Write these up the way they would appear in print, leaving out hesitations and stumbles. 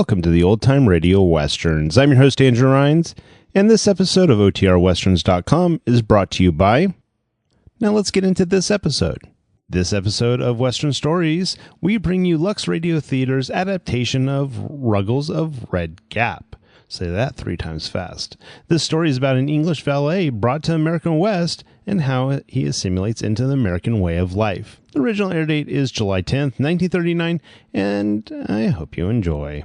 Welcome to the Old Time Radio Westerns. I'm your host, Andrew Rhines, and this episode of OTRWesterns.com is brought to you by... Now let's get into this episode. This episode of Western Stories, we bring you Lux Radio Theater's adaptation of Ruggles of Red Gap. Say that 3 times fast. This story is about an English valet brought to American West and how he assimilates into the American way of life. The original air date is July 10th, 1939, and I hope you enjoy.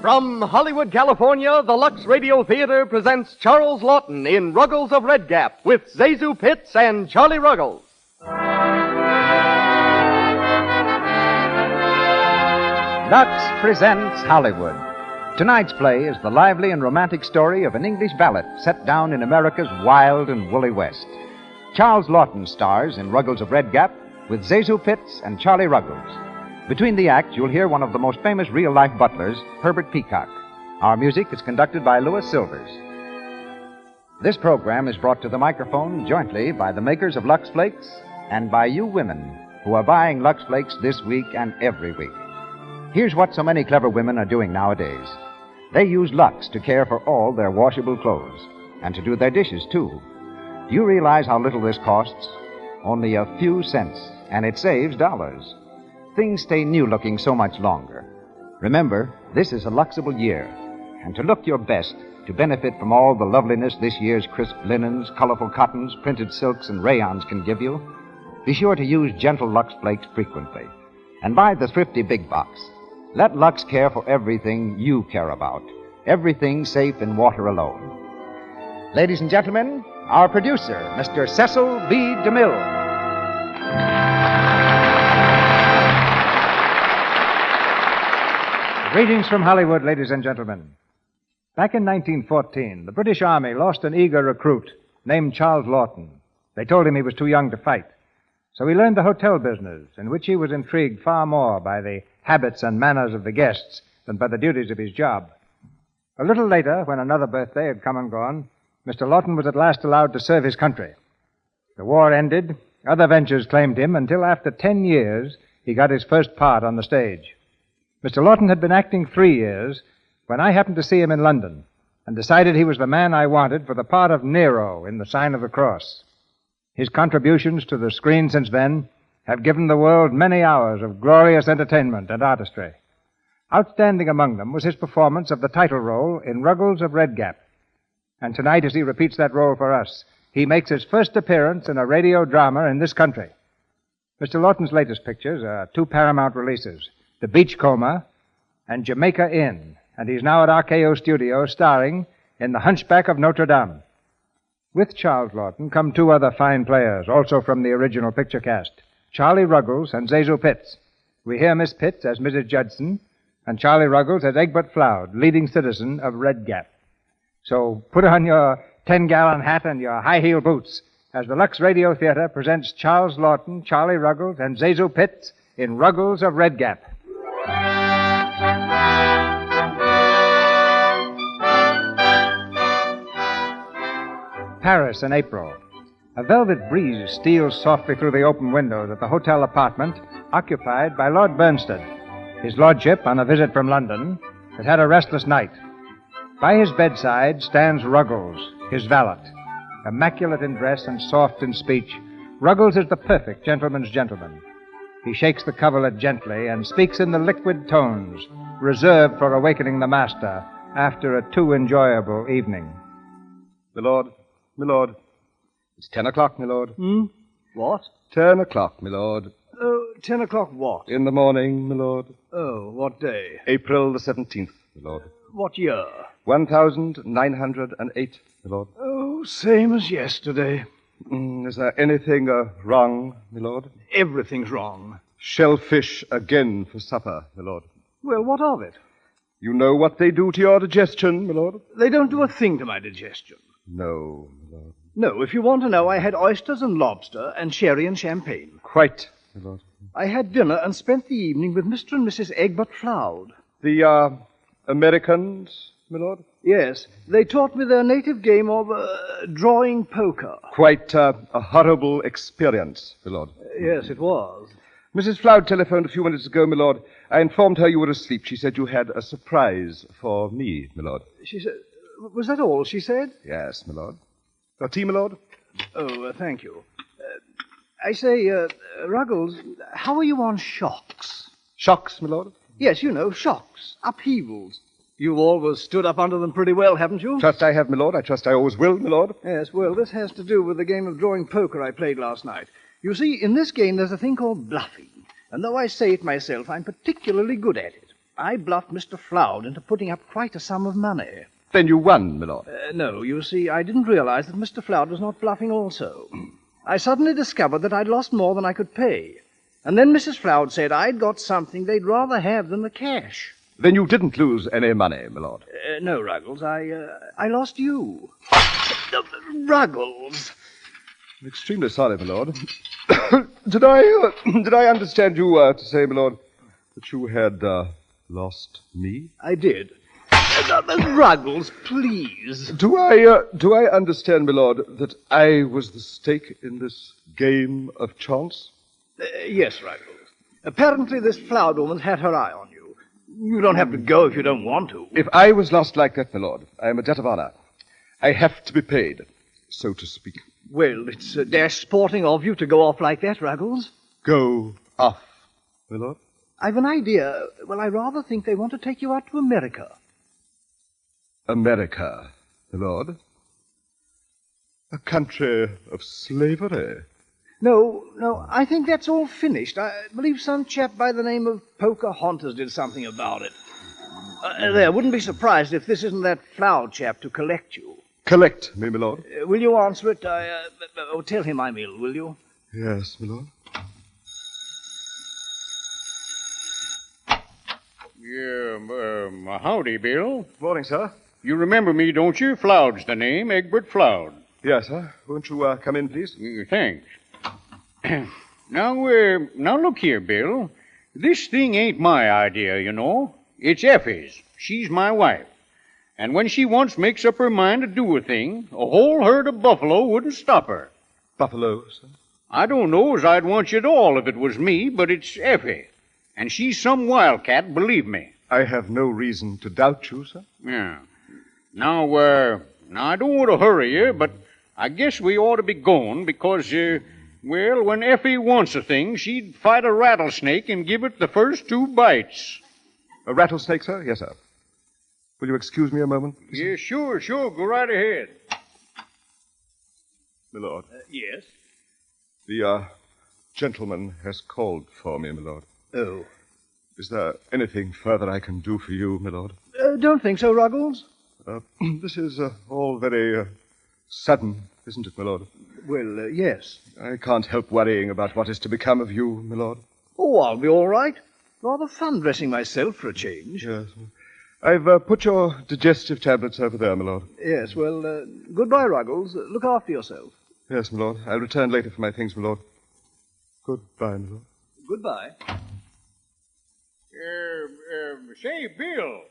From Hollywood, California, the Lux Radio Theater presents Charles Lawton in Ruggles of Red Gap with Zazu Pitts and Charlie Ruggles. Lux presents Hollywood. Tonight's play is the lively and romantic story of an English valet set down in America's wild and woolly West. Charles Lawton stars in Ruggles of Red Gap with Zazu Pitts and Charlie Ruggles. Between the acts, you'll hear one of the most famous real-life butlers, Herbert Peacock. Our music is conducted by Louis Silvers. This program is brought to the microphone jointly by the makers of Lux Flakes and by you women who are buying Lux Flakes this week and every week. Here's what so many clever women are doing nowadays. They use Lux to care for all their washable clothes and to do their dishes, too. Do you realize how little this costs? Only a few cents, and it saves dollars. Things stay new-looking so much longer. Remember, this is a Luxable year, and to look your best, to benefit from all the loveliness this year's crisp linens, colorful cottons, printed silks, and rayons can give you, be sure to use gentle Lux Flakes frequently, and buy the thrifty big box. Let Lux care for everything you care about, everything safe in water alone. Ladies and gentlemen, our producer, Mr. Cecil B. DeMille. Greetings from Hollywood, ladies and gentlemen. Back in 1914, the British Army lost an eager recruit named Charles Lawton. They told him he was too young to fight. So he learned the hotel business, in which he was intrigued far more by the habits and manners of the guests than by the duties of his job. A little later, when another birthday had come and gone, Mr. Lawton was at last allowed to serve his country. The war ended, other ventures claimed him, until after 10 years, he got his first part on the stage. Mr. Lawton had been acting 3 years when I happened to see him in London and decided he was the man I wanted for the part of Nero in The Sign of the Cross. His contributions to the screen since then have given the world many hours of glorious entertainment and artistry. Outstanding among them was his performance of the title role in Ruggles of Red Gap. And tonight, as he repeats that role for us, he makes his first appearance in a radio drama in this country. Mr. Lawton's latest pictures are 2 Paramount releases, The Beachcomber and Jamaica Inn, and he's now at RKO Studios starring in The Hunchback of Notre Dame. With Charles Lawton come 2 other fine players, also from the original picture cast, Charlie Ruggles and Zazu Pitts. We hear Miss Pitts as Mrs. Judson, and Charlie Ruggles as Egbert Floud, leading citizen of Red Gap. So put on your 10-gallon hat and your high-heel boots as the Lux Radio Theater presents Charles Lawton, Charlie Ruggles, and Zazu Pitts in Ruggles of Red Gap. Paris in April. A velvet breeze steals softly through the open windows at the hotel apartment occupied by Lord Bernstead. His lordship, on a visit from London, has had a restless night. By his bedside stands Ruggles, his valet. Immaculate in dress and soft in speech, Ruggles is the perfect gentleman's gentleman. He shakes the coverlet gently and speaks in the liquid tones reserved for awakening the master after a too enjoyable evening. My lord. It's 10 o'clock, my lord. What? 10 o'clock, my lord. Oh, 10 o'clock what? In the morning, my lord. Oh, what day? April the 17th, my lord. What year? 1908, my lord. Oh, same as yesterday. Is there anything wrong, my lord? Everything's wrong. Shellfish again for supper, my lord. Well, what of it? You know what they do to your digestion, my lord? They don't do a thing to my digestion. No, my lord. No, if you want to know, I had oysters and lobster and sherry and champagne. Quite, my lord. I had dinner and spent the evening with Mr. and Mrs. Egbert Floud. The, Americans my lord? Yes, they taught me their native game of drawing poker. Quite a horrible experience, my lord. Yes, it was. Mrs. Floud telephoned a few minutes ago, my lord. I informed her you were asleep. She said you had a surprise for me, my lord. She said... Was that all she said? Yes, my lord. Your tea, my lord? Oh, thank you. I say, Ruggles, how are you on shocks? Shocks, my lord? Yes, you know, shocks, upheavals. You've always stood up under them pretty well, haven't you? Trust I have, my lord. I trust I always will, my lord. Yes, well, this has to do with the game of drawing poker I played last night. You see, in this game there's a thing called bluffing. And though I say it myself, I'm particularly good at it. I bluffed Mr. Floud into putting up quite a sum of money. Then you won, my lord. No, you see, I didn't realize that Mr. Floud was not bluffing also. I suddenly discovered that I'd lost more than I could pay. And then Mrs. Floud said I'd got something they'd rather have than the cash. Then you didn't lose any money, my lord. No, Ruggles, I lost you. Ruggles! I'm extremely sorry, my lord. Did I understand you to say, my lord, that you had lost me? I did. Ruggles, please. Do I understand, my lord, that I was the stake in this game of chance? Yes, Ruggles. Apparently this Floud woman's had her eye on you. You don't have to go if you don't want to. If I was lost like that, my lord, I am a debt of honor. I have to be paid, so to speak. Well, it's dash sporting of you to go off like that, Ruggles. Go off, my lord? I've an idea. Well, I rather think they want to take you out to America. America, my lord? A country of slavery? No, I think that's all finished. I believe some chap by the name of Pocahontas did something about it. There, wouldn't be surprised if this isn't that Floud chap to collect you. Collect me, my lord? Will you answer it? Tell him I'm ill, will you? Yes, my lord. Yeah, howdy, Bill. Morning, sir. You remember me, don't you? Floud's the name, Egbert Floud. Yes, sir. Won't you come in, please? Thanks. Now look here, Bill. This thing ain't my idea, you know. It's Effie's. She's my wife. And when she once makes up her mind to do a thing, a whole herd of buffalo wouldn't stop her. Buffalo, sir? I don't know as I'd want you at all if it was me, but it's Effie. And she's some wildcat, believe me. I have no reason to doubt you, sir. Yeah. Now, I don't want to hurry you, but I guess we ought to be going because, when Effie wants a thing, she'd fight a rattlesnake and give it the first 2 bites. A rattlesnake, sir? Yes, sir. Will you excuse me a moment? Yeah, sure. Go right ahead. My lord. Yes? The, gentleman has called for me, my lord. Oh. Is there anything further I can do for you, my lord? Don't think so, Ruggles. This is all very sudden, isn't it, my lord? Well, yes. I can't help worrying about what is to become of you, my lord. Oh, I'll be all right. Rather fun dressing myself for a change. Yes. I've put your digestive tablets over there, my lord. Yes, well, goodbye, Ruggles. Look after yourself. Yes, my lord. I'll return later for my things, my lord. Goodbye, my lord. Goodbye. Say, Bill,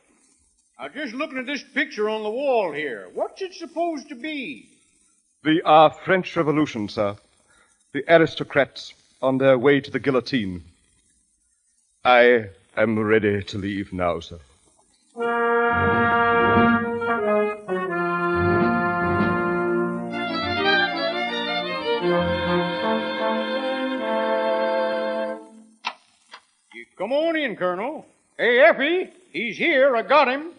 I was just looking at this picture on the wall here. What's it supposed to be? The French Revolution, sir. The aristocrats on their way to the guillotine. I am ready to leave now, sir. Come on in, Colonel. Hey, Effie, he's here. I got him.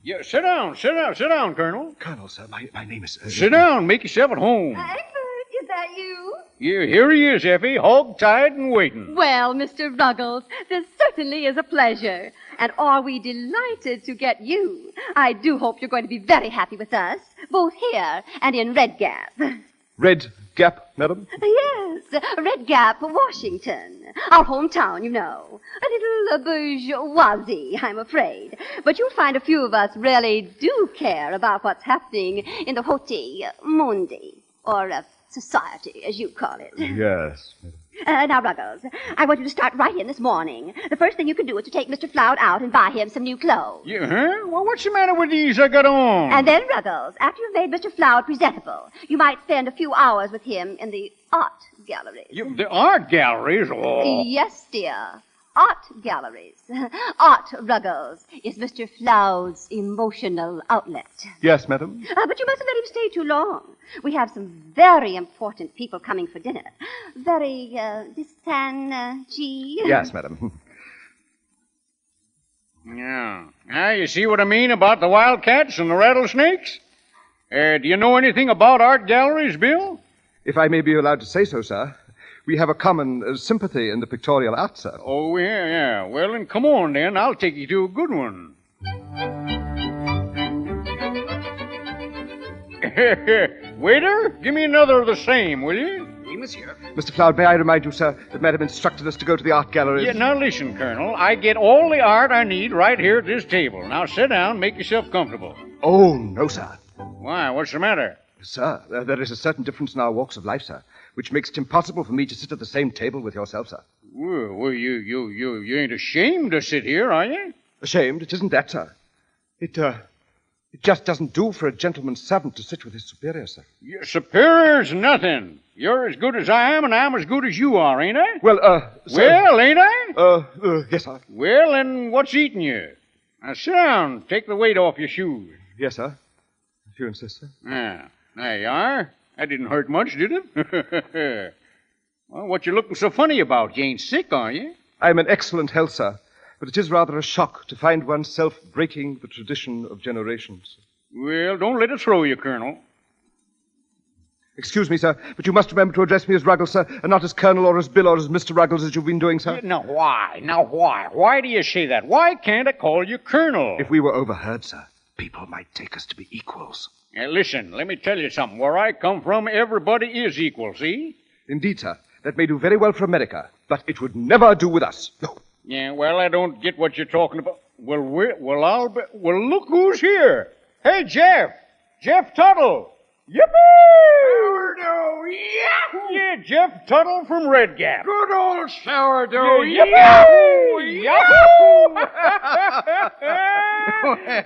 Yeah, sit down, Colonel. Colonel, sir, my name is... Sit down. Make yourself at home. Egbert, is that you? Yeah, here he is, Effie, hog-tied and waiting. Well, Mr. Ruggles, this certainly is a pleasure. And are we delighted to get you? I do hope you're going to be very happy with us, both here and in Red Gap. Red Gap, madam? Yes, Red Gap, Washington. Our hometown, you know. A little bourgeoisie, I'm afraid. But you'll find a few of us really do care about what's happening in the Hoti Mundi, or society, as you call it. Yes, madam. Now, Ruggles, I want you to start right in this morning. The first thing you can do is to take Mr. Floud out and buy him some new clothes. Yeah, huh? Well, what's the matter with these I got on? And then, Ruggles, after you've made Mr. Floud presentable, you might spend a few hours with him in the art galleries. The art galleries? Oh. Yes, dear. Art galleries. Art, Ruggles, is Mr. Floud's emotional outlet. Yes, madam. But you mustn't let him stay too long. We have some very important people coming for dinner. Very, distinguished. Yes, madam. Yeah. Now, you see what I mean about the wildcats and the rattlesnakes? Do you know anything about art galleries, Bill? If I may be allowed to say so, sir, we have a common sympathy in the pictorial arts, sir. Oh, yeah. Well, then come on, then. I'll take you to a good one. Waiter, give me another of the same, will you? Oui, monsieur. Mr. Floud, may I remind you, sir, that Madam instructed us to go to the art galleries. Yeah, now listen, Colonel. I get all the art I need right here at this table. Now sit down, make yourself comfortable. Oh, no, sir. Why, what's the matter? Sir, there is a certain difference in our walks of life, sir, which makes it impossible for me to sit at the same table with yourself, sir. Well, you ain't ashamed to sit here, are you? Ashamed? It isn't that, sir. It just doesn't do for a gentleman's servant to sit with his superior, sir. Your superior's nothing. You're as good as I am, and I'm as good as you are, ain't I? Well, sir... Well, ain't I? Yes, sir. Well, then what's eating you? Now sit down. Take the weight off your shoes. Yes, sir. If you insist, sir. There you are. That didn't hurt much, did it? Well, what you looking so funny about? You ain't sick, are you? I'm in excellent health, sir, but it is rather a shock to find oneself breaking the tradition of generations. Well, don't let it throw you, Colonel. Excuse me, sir, but you must remember to address me as Ruggles, sir, and not as Colonel or as Bill or as Mr. Ruggles as you've been doing, sir. Now, why? Why do you say that? Why can't I call you Colonel? If we were overheard, sir, people might take us to be equals. Now, listen, let me tell you something. Where I come from, everybody is equal, see? Indeed, sir. That may do very well for America, but it would never do with us. No. Yeah, well, I don't get what you're talking about. Well, look who's here. Hey, Jeff. Jeff Tuttle. Yippee! Sourdough, yahoo! Yeah, Jeff Tuttle from Red Gap. Good old sourdough, Yahoo! yahoo!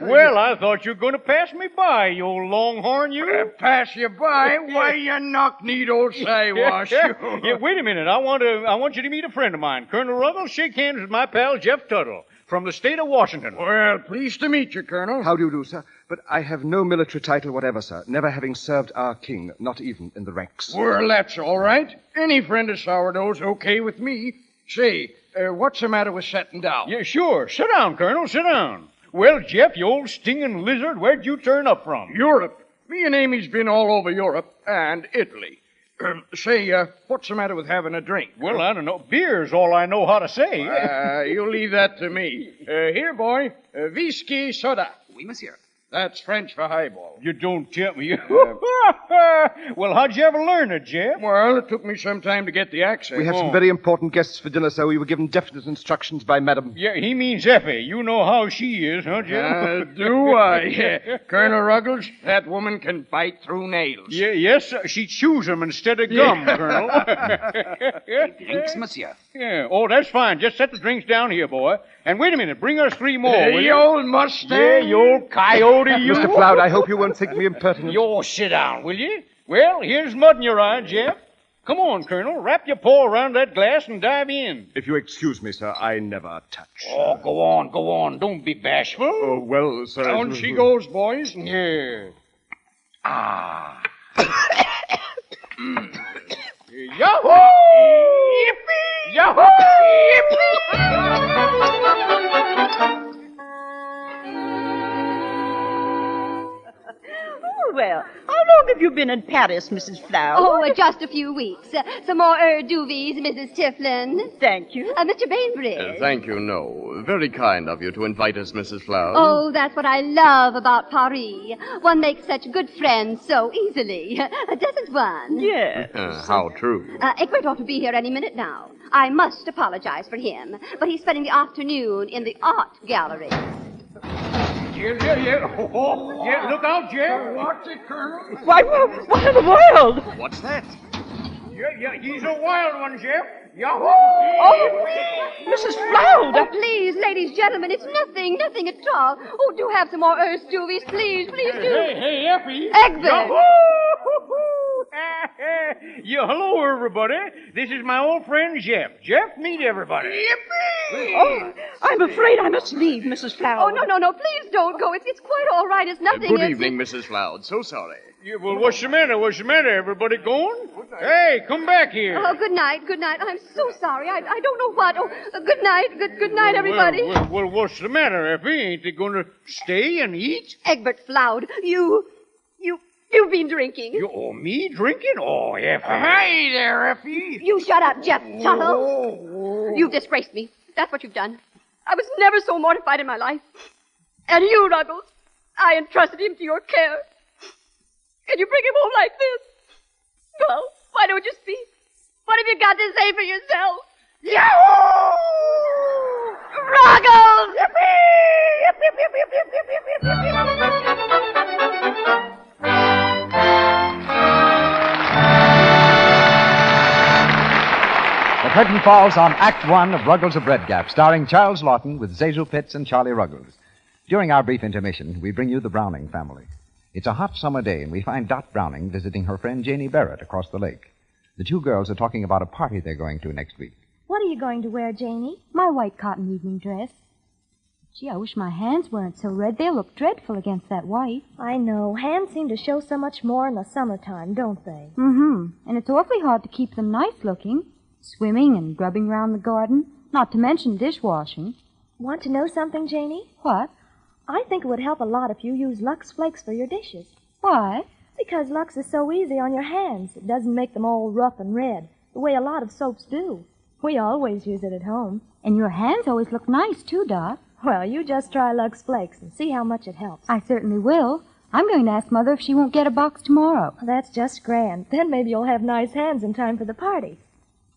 Well, I thought you were going to pass me by, you old longhorn, you. Pass you by? Why, you knock-kneed old Siwash. Yeah, wait a minute. I want you to meet a friend of mine. Colonel Ruggles, shake hands with my pal, Jeff Tuttle, from the state of Washington. Well, pleased to meet you, Colonel. How do you do, sir? But I have no military title whatever, sir, never having served our king, not even in the ranks. Well, that's all right. Any friend of sourdough's okay with me. Say, what's the matter with sitting down? Yeah, sure. Sit down, Colonel, sit down. Well, Jeff, you old stinging lizard, where'd you turn up from? Europe. Me and Amy's been all over Europe and Italy. Say, what's the matter with having a drink? Well, I don't know. Beer's all I know how to say. You leave that to me. Here, boy, whiskey soda. Oui, monsieur. That's French for highball. You don't tell me. Well, how'd you ever learn it, Jeff? Well, it took me some time to get the accent. We have some very important guests for dinner, sir. We were given definite instructions by Madam. Yeah, he means Effie. You know how she is, huh, Jeff? Do I? Yeah. Colonel Ruggles, that woman can bite through nails. Yeah, yes, sir. She chews them instead of gum, Colonel. Drinks, monsieur. Yeah. Oh, that's fine. Just set the drinks down here, boy. And wait a minute. Bring us 3 more, will You you? old Mustang. Yeah, you old coyote, you. Mr. Floud, I hope you won't think me impertinent. You sit down, will you? Well, here's mud in your eye, Jeff. Come on, Colonel. Wrap your paw around that glass and dive in. If you excuse me, sir, I never touch. Oh, go on. Don't be bashful. Oh, well, sir... Down she goes, boys. Yeah. Yahoo! Yippee! Yahoo! Oh, well, how long have you been in Paris, Mrs. Flower? Oh, just a few weeks. Some more duvies, Mrs. Tiflin. Thank you. Mr. Bainbridge. Thank you, no. Very kind of you to invite us, Mrs. Flower. Oh, that's what I love about Paris. One makes such good friends so easily. Doesn't one? Yes. How true. Egbert ought to be here any minute now. I must apologize for him, but he's spending the afternoon in the art gallery. Yeah. Oh, yeah, look out, Jeff. What's it, Colonel? Why, what in the world? What's that? Yeah, he's a wild one, Jeff. Yahoo! Oh, Mrs. Floud! Oh, please, ladies, gentlemen, it's nothing at all. Oh, do have some more Earth Stoovies, please do. Hey, Effie. Egbert! Hello, everybody. This is my old friend Jeff. Jeff, meet everybody. Yippee! Oh, I'm afraid I must leave, Mrs. Floud. Oh, no, please don't go. It's quite all right. It's nothing. Good evening, Mrs. Floud. So sorry. Yeah, well, what's the matter? Everybody going? Hey, come back here. Oh, good night. I'm so sorry. I don't know what. Oh, good night. Good night, everybody. Well, what's the matter, Effie? Ain't they going to stay and eat? Egbert Floud, you've been drinking. Me drinking? Oh, Effie. Hey there, Effie. You shut up, Jeff Tuttle. You've disgraced me. That's what you've done. I was never so mortified in my life. And you, Ruggles, I entrusted him to your care. Can you bring him home like this? Well, why don't you speak? What have you got to say for yourself? Yahoo! Ruggles! The curtain falls on Act One of Ruggles of Red Gap, starring Charles Lawton with Zazu Pitts and Charlie Ruggles. During our brief intermission, we bring you the Browning family. It's a hot summer day, and we find Dot Browning visiting her friend Janie Barrett across the lake. The two girls are talking about a party they're going to next week. What are you going to wear, Janie? My white cotton evening dress. Gee, I wish my hands weren't so red. They'll look dreadful against that white. I know. Hands seem to show so much more in the summertime, don't they? Mm-hmm. And it's awfully hard to keep them nice looking. Swimming and grubbing round the garden, not to mention dishwashing. Want to know something, Janie? What? I think it would help a lot if you use Lux Flakes for your dishes. Why? Because Lux is so easy on your hands. It doesn't make them all rough and red, the way a lot of soaps do. We always use it at home. And your hands always look nice, too, Dot. Well, you just try Lux Flakes and see how much it helps. I certainly will. I'm going to ask Mother if she won't get a box tomorrow. That's just grand. Then maybe you'll have nice hands in time for the party.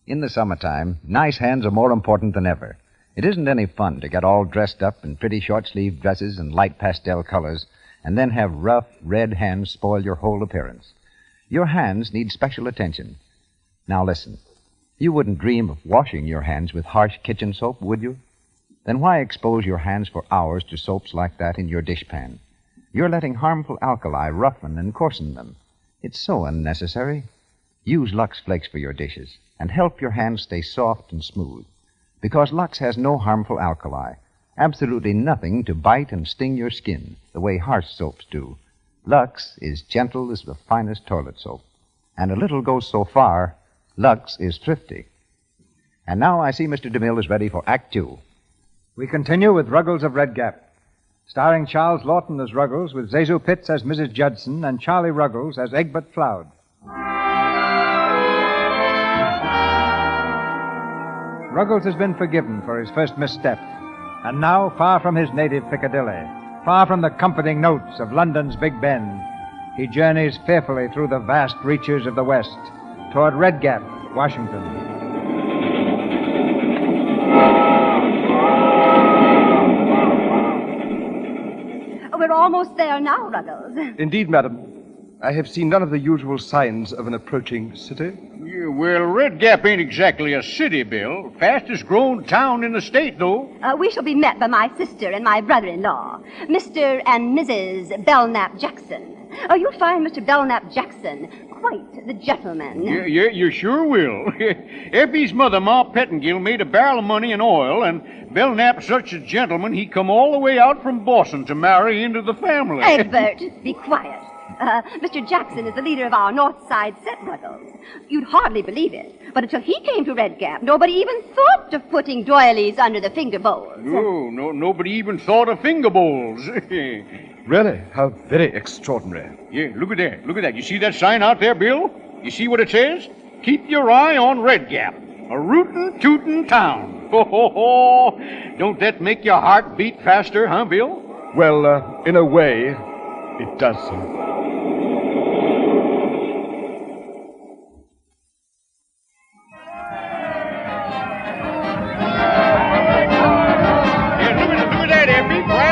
In the summertime, nice hands are more important than ever. It isn't any fun to get all dressed up in pretty short-sleeved dresses and light pastel colors and then have rough, red hands spoil your whole appearance. Your hands need special attention. Now listen. You wouldn't dream of washing your hands with harsh kitchen soap, would you? Then why expose your hands for hours to soaps like that in your dishpan? You're letting harmful alkali roughen and coarsen them. It's so unnecessary. Use Lux Flakes for your dishes and help your hands stay soft and smooth. Because Lux has no harmful alkali, absolutely nothing to bite and sting your skin the way harsh soaps do. Lux is gentle as the finest toilet soap. And a little goes so far, Lux is thrifty. And now I see Mr. DeMille is ready for Act Two. We continue with Ruggles of Red Gap, starring Charles Lawton as Ruggles, with Zazu Pitts as Mrs. Judson and Charlie Ruggles as Egbert Floud. Ruggles has been forgiven for his first misstep, and now, far from his native Piccadilly, far from the comforting notes of London's Big Ben, he journeys fearfully through the vast reaches of the West toward Red Gap, Washington. We're almost there now, Ruggles. Indeed, madam. I have seen none of the usual signs of an approaching city. Yeah, well, Red Gap ain't exactly a city, Bill. Fastest growing town in the state, though. We shall be met by my sister and my brother-in-law, Mr. and Mrs. Belknap Jackson. You'll find Mr. Belknap Jackson quite the gentleman. Yeah, you sure will. Effie's mother, Ma Pettingill, made a barrel of money in oil, and Belknap's such a gentleman, he come all the way out from Boston to marry into the family. Egbert, be quiet. Mr. Jackson is the leader of our North Side set, Ruggles. You'd hardly believe it, but until he came to Red Gap, nobody even thought of putting doilies under the finger bowls. No, nobody even thought of finger bowls. Really? How very extraordinary. Yeah, look at that. You see that sign out there, Bill? You see what it says? Keep your eye on Red Gap, a rootin' tootin' town. Ho, ho, ho. Don't that make your heart beat faster, huh, Bill? Well, in a way, it does so.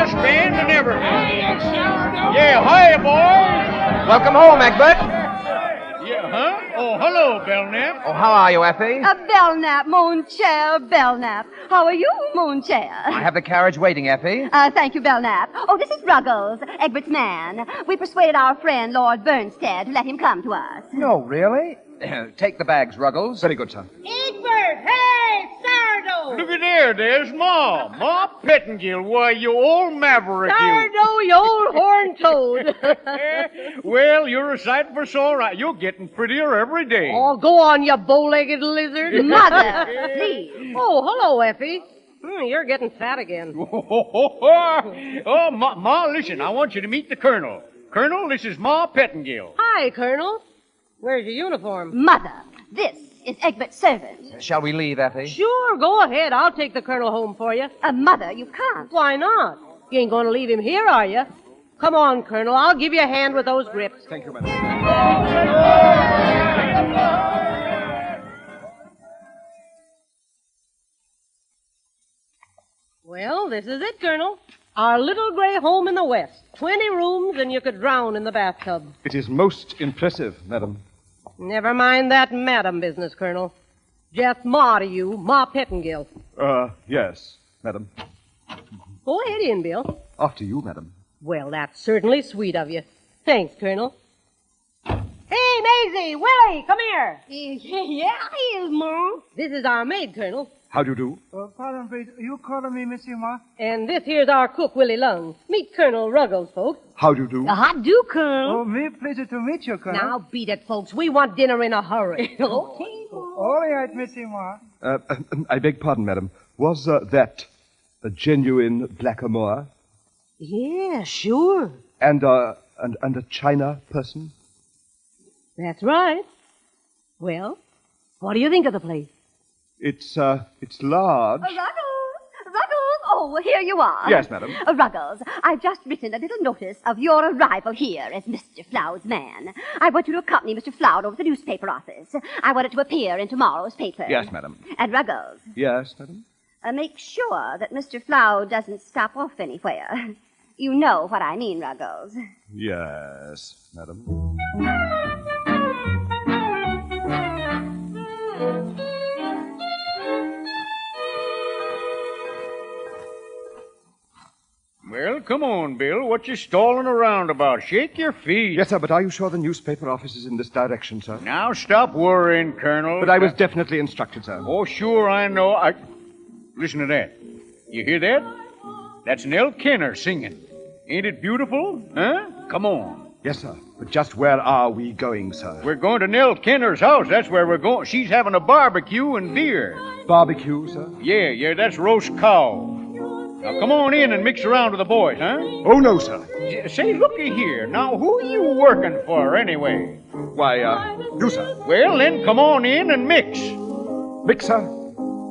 Band and everything. Yeah, hiya, boys. Welcome home, Egbert. Yeah, huh? Oh, Oh, hello, Belknap. Oh, how are you, Effie? Belknap, mon cher Belknap. How are you, mon cher? I have the carriage waiting, Effie. Thank you, Belknap. Oh, this is Ruggles, Egbert's man. We persuaded our friend, Lord Bernstead, to let him come to us. No, really? Take the bags, Ruggles. Very good, sir. Egbert, hey, sourdough! Look at there's Ma. Ma Pettingill. Why, you old maverick, you. Sourdough, you old horned toad. Well, you're a sight for sore eyes. You're getting prettier every day. Oh, go on, you bow-legged lizard. Mother, please. Oh, hello, Effie. You're getting fat again. Oh, Ma, listen, I want you to meet the Colonel. Colonel, this is Ma Pettingill. Hi, Colonel. Where's your uniform? Mother, this is Egbert's servant. Shall we leave, Effie? Sure, go ahead. I'll take the Colonel home for you. Mother, you can't. Why not? You ain't going to leave him here, are you? Come on, Colonel. I'll give you a hand with those grips. Thank you, madam. Well, this is it, Colonel. Our little gray home in the West. 20 rooms, and you could drown in the bathtub. It is most impressive, madam. Never mind that madam business, Colonel. Just Ma to you, Ma Pettingill. Yes, madam. Go ahead in, Bill. After you, madam. Well, that's certainly sweet of you. Thanks, Colonel. Hey, Maisie, Willie, come here. Yeah, he is, Ma. This is our maid, Colonel. How do you do? Pardon, please. You calling me Monsieur Ma? And this here's our cook, Willie Lung. Meet Colonel Ruggles, folks. How do you do? How do, Colonel? Oh, me pleasure to meet you, Colonel. Now beat it, folks. We want dinner in a hurry. Okay. All right, Monsieur Ma. I beg pardon, madam. Was that a genuine blackamoor? Yeah, sure. And a China person? That's right. Well, what do you think of the place? It's large. Ruggles! Oh, here you are. Yes, madam. Ruggles, I've just written a little notice of your arrival here as Mr. Floud's man. I want you to accompany Mr. Floud over to the newspaper office. I want it to appear in tomorrow's paper. Yes, madam. And Ruggles. Yes, madam. Make sure that Mr. Floud doesn't stop off anywhere. You know what I mean, Ruggles. Yes, madam. Well, come on, Bill. What you stalling around about? Shake your feet. Yes, sir, but are you sure the newspaper office is in this direction, sir? Now stop worrying, Colonel. But I was definitely instructed, sir. Oh, sure, I know. Listen to that. You hear that? That's Nell Kenner singing. Ain't it beautiful? Huh? Come on. Yes, sir. But just where are we going, sir? We're going to Nell Kenner's house. That's where we're going. She's having a barbecue and beer. Barbecue, sir? Yeah, that's roast cow. Now, come on in and mix around with the boys, huh? Oh, no, sir. Say, looky here. Now, who are you working for, anyway? Why, you, sir. Well, then, come on in and mix. Mix, sir?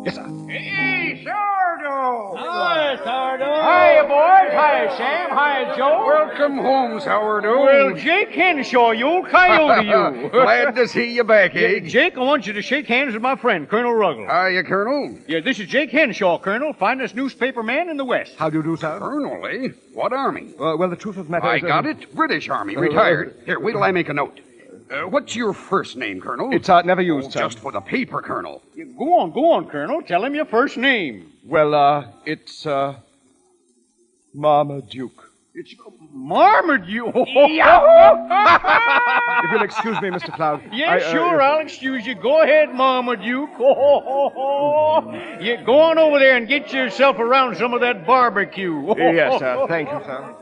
Yes, sir. Hey, Sourdough! Hi, Sourdough. Hi, boys. Hi, Sam. Hi, Joe. Welcome home, Sourdough. Well, Jake Henshaw, you old coyote, you. Glad to see you back, eh? Jake, I want you to shake hands with my friend, Colonel Ruggles. Are you, Colonel? Yeah, this is Jake Henshaw, Colonel, finest newspaper man in the West. How do you do, sir? Colonel, eh? What army? Well, the truth of the matter I is... got it. British Army, retired. Here, wait till I make a note. What's your first name, Colonel? It's never used, sir. Just for the paper, Colonel. Yeah, go on, Colonel. Tell him your first name. Well, it's, Marmaduke. It's Marmaduke. If you'll excuse me, Mr. Floud. Yeah, sure, I'll excuse you. Go ahead, Marmaduke. Yeah, go on over there and get yourself around some of that barbecue. Yes, sir. Thank you, sir.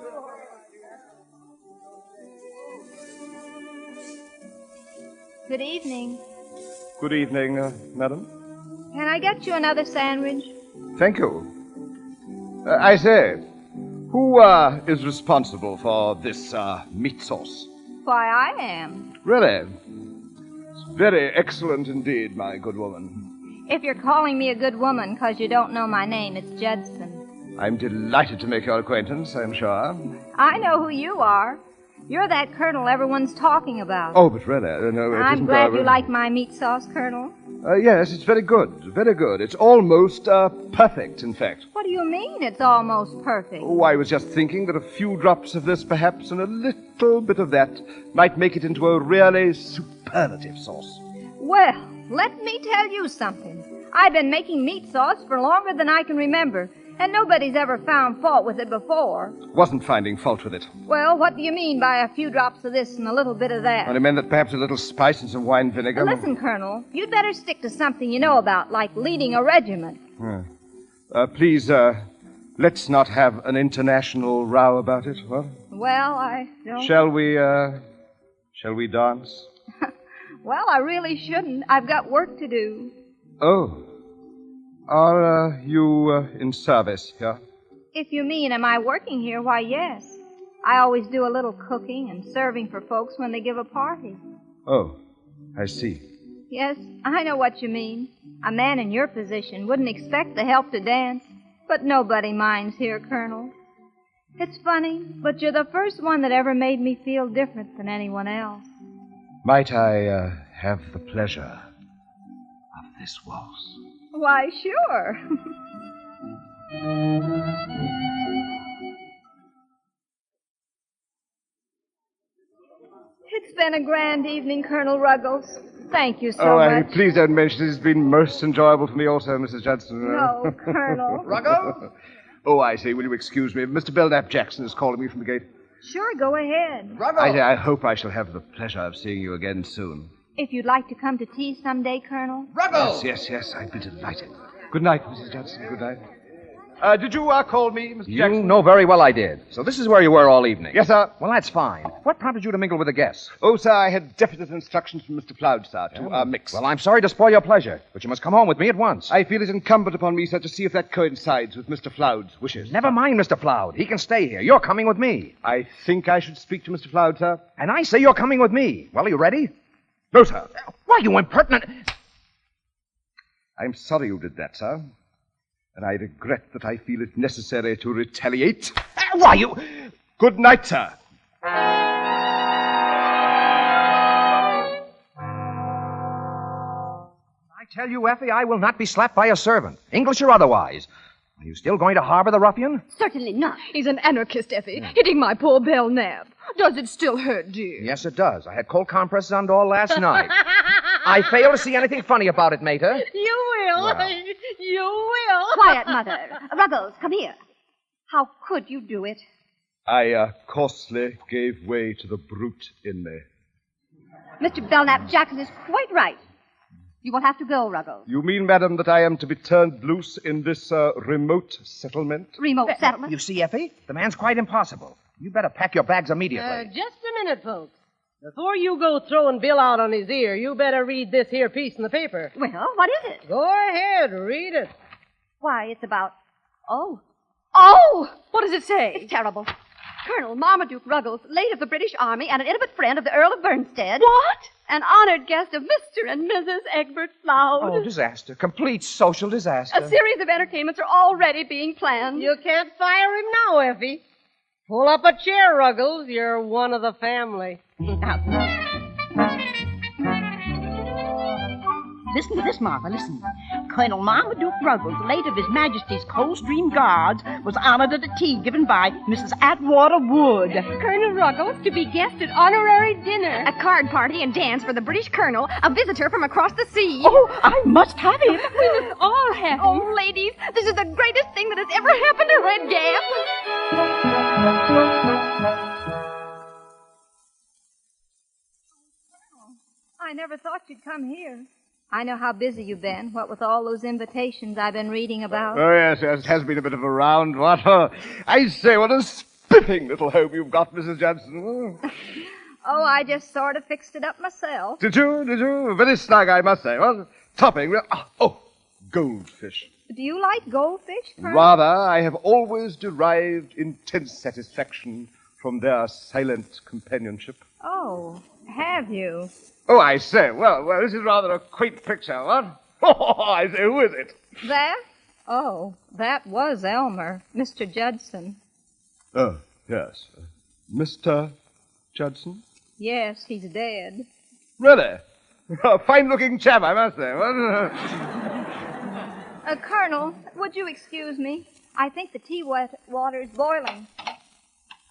Good evening. Good evening, madam. Can I get you another sandwich? Thank you. I say, who is responsible for this meat sauce? Why, I am. Really? It's very excellent indeed, my good woman. If you're calling me a good woman because you don't know my name, it's Judson. I'm delighted to make your acquaintance, I'm sure. I know who you are. You're that colonel everyone's talking about. Oh, but really, no, it I'm isn't, glad you like my meat sauce, Colonel. Yes, it's very good, very good. It's almost perfect, in fact. What do you mean it's almost perfect? Oh, I was just thinking that a few drops of this, perhaps, and a little bit of that might make it into a really superlative sauce. Well, let me tell you something. I've been making meat sauce for longer than I can remember, and nobody's ever found fault with it before. Wasn't finding fault with it. Well, what do you mean by a few drops of this and a little bit of that? Only meant that perhaps a little spice and some wine vinegar. Listen, Colonel, you'd better stick to something you know about, like leading a regiment. Please, let's not have an international row about it, what? Well, I don't... Shall we dance? Well, I really shouldn't. I've got work to do. Oh. Are you in service here? If you mean, am I working here? Why, yes. I always do a little cooking and serving for folks when they give a party. Oh, I see. Yes, I know what you mean. A man in your position wouldn't expect the help to dance, but nobody minds here, Colonel. It's funny, but you're the first one that ever made me feel different than anyone else. Might I have the pleasure of this waltz? Why, sure. It's been a grand evening, Colonel Ruggles. Thank you so much. Please don't mention it. It's been most enjoyable for me also, Mrs. Judson. No, Colonel. Ruggles? Oh, I see. Will you excuse me? Mr. Belknap Jackson is calling me from the gate. Sure, go ahead. I hope I shall have the pleasure of seeing you again soon. If you'd like to come to tea someday, Colonel. Ruggles! Yes, I'd be delighted. Good night, Mrs. Judson. Good night. Did you call me, Mr. Jackson? You know very well I did. So this is where you were all evening. Yes, sir. Well, that's fine. What prompted you to mingle with the guests? Oh, sir, I had definite instructions from Mr. Floud, sir, to mix. Well, I'm sorry to spoil your pleasure, but you must come home with me at once. I feel it incumbent upon me, sir, to see if that coincides with Mr. Floud's wishes. Never mind, Mr. Floud. He can stay here. You're coming with me. I think I should speak to Mr. Floud, sir. And I say you're coming with me. Well, are you ready? No, sir. Why, you impertinent... I'm sorry you did that, sir. And I regret that I feel it necessary to retaliate. Why, you... Good night, sir. I tell you, Effie, I will not be slapped by a servant, English or otherwise. Are you still going to harbor the ruffian? Certainly not. He's an anarchist, Effie, hitting my poor Belknap. Does it still hurt, dear? Yes, it does. I had cold compresses on all last night. I fail to see anything funny about it, Mater. You will. Well. You will. Quiet, Mother. Ruggles, come here. How could you do it? I coarsely gave way to the brute in me. Mr. Belknap Jackson is quite right. You will have to go, Ruggles. You mean, madam, that I am to be turned loose in this remote settlement? Remote settlement? You see, Effie, the man's quite impossible. You better pack your bags immediately. Just a minute, folks. Before you go throwing Bill out on his ear, you better read this here piece in the paper. Well, what is it? Go ahead, read it. Why, it's about... Oh! What does it say? It's terrible. Colonel Marmaduke Ruggles, late of the British Army and an intimate friend of the Earl of Bernstead. What? An honored guest of Mr. and Mrs. Egbert Floud. Oh, disaster. Complete social disaster. A series of entertainments are already being planned. You can't fire him now, Effie. Pull up a chair, Ruggles. You're one of the family. Listen to this, Martha, listen. Colonel Marmaduke Ruggles, late of His Majesty's Coldstream Guards, was honored at a tea given by Mrs. Atwater Wood. Colonel Ruggles to be guest at honorary dinner. A card party and dance for the British Colonel, a visitor from across the sea. Oh, I must have him. We must all have him. Oh, ladies, this is the greatest thing that has ever happened to Red Gap. I never thought you'd come here. I know how busy you've been, what with all those invitations I've been reading about. Oh, yes, it has been a bit of a round, what? I say, what a spiffing little home you've got, Mrs. Johnson. Oh, I just sort of fixed it up myself. Did you? Very snug, I must say. What? Topping. Oh, goldfish. Do you like goldfish, Colonel? Rather, I have always derived intense satisfaction from their silent companionship. Oh, have you? Oh, I say, well, this is rather a quaint picture, what? Oh, I say, who is it? That? Oh, that was Elmer, Mr. Judson. Oh, yes. Mr. Judson? Yes, he's dead. Really? A fine-looking chap, I must say. Colonel, would you excuse me? I think the water is boiling.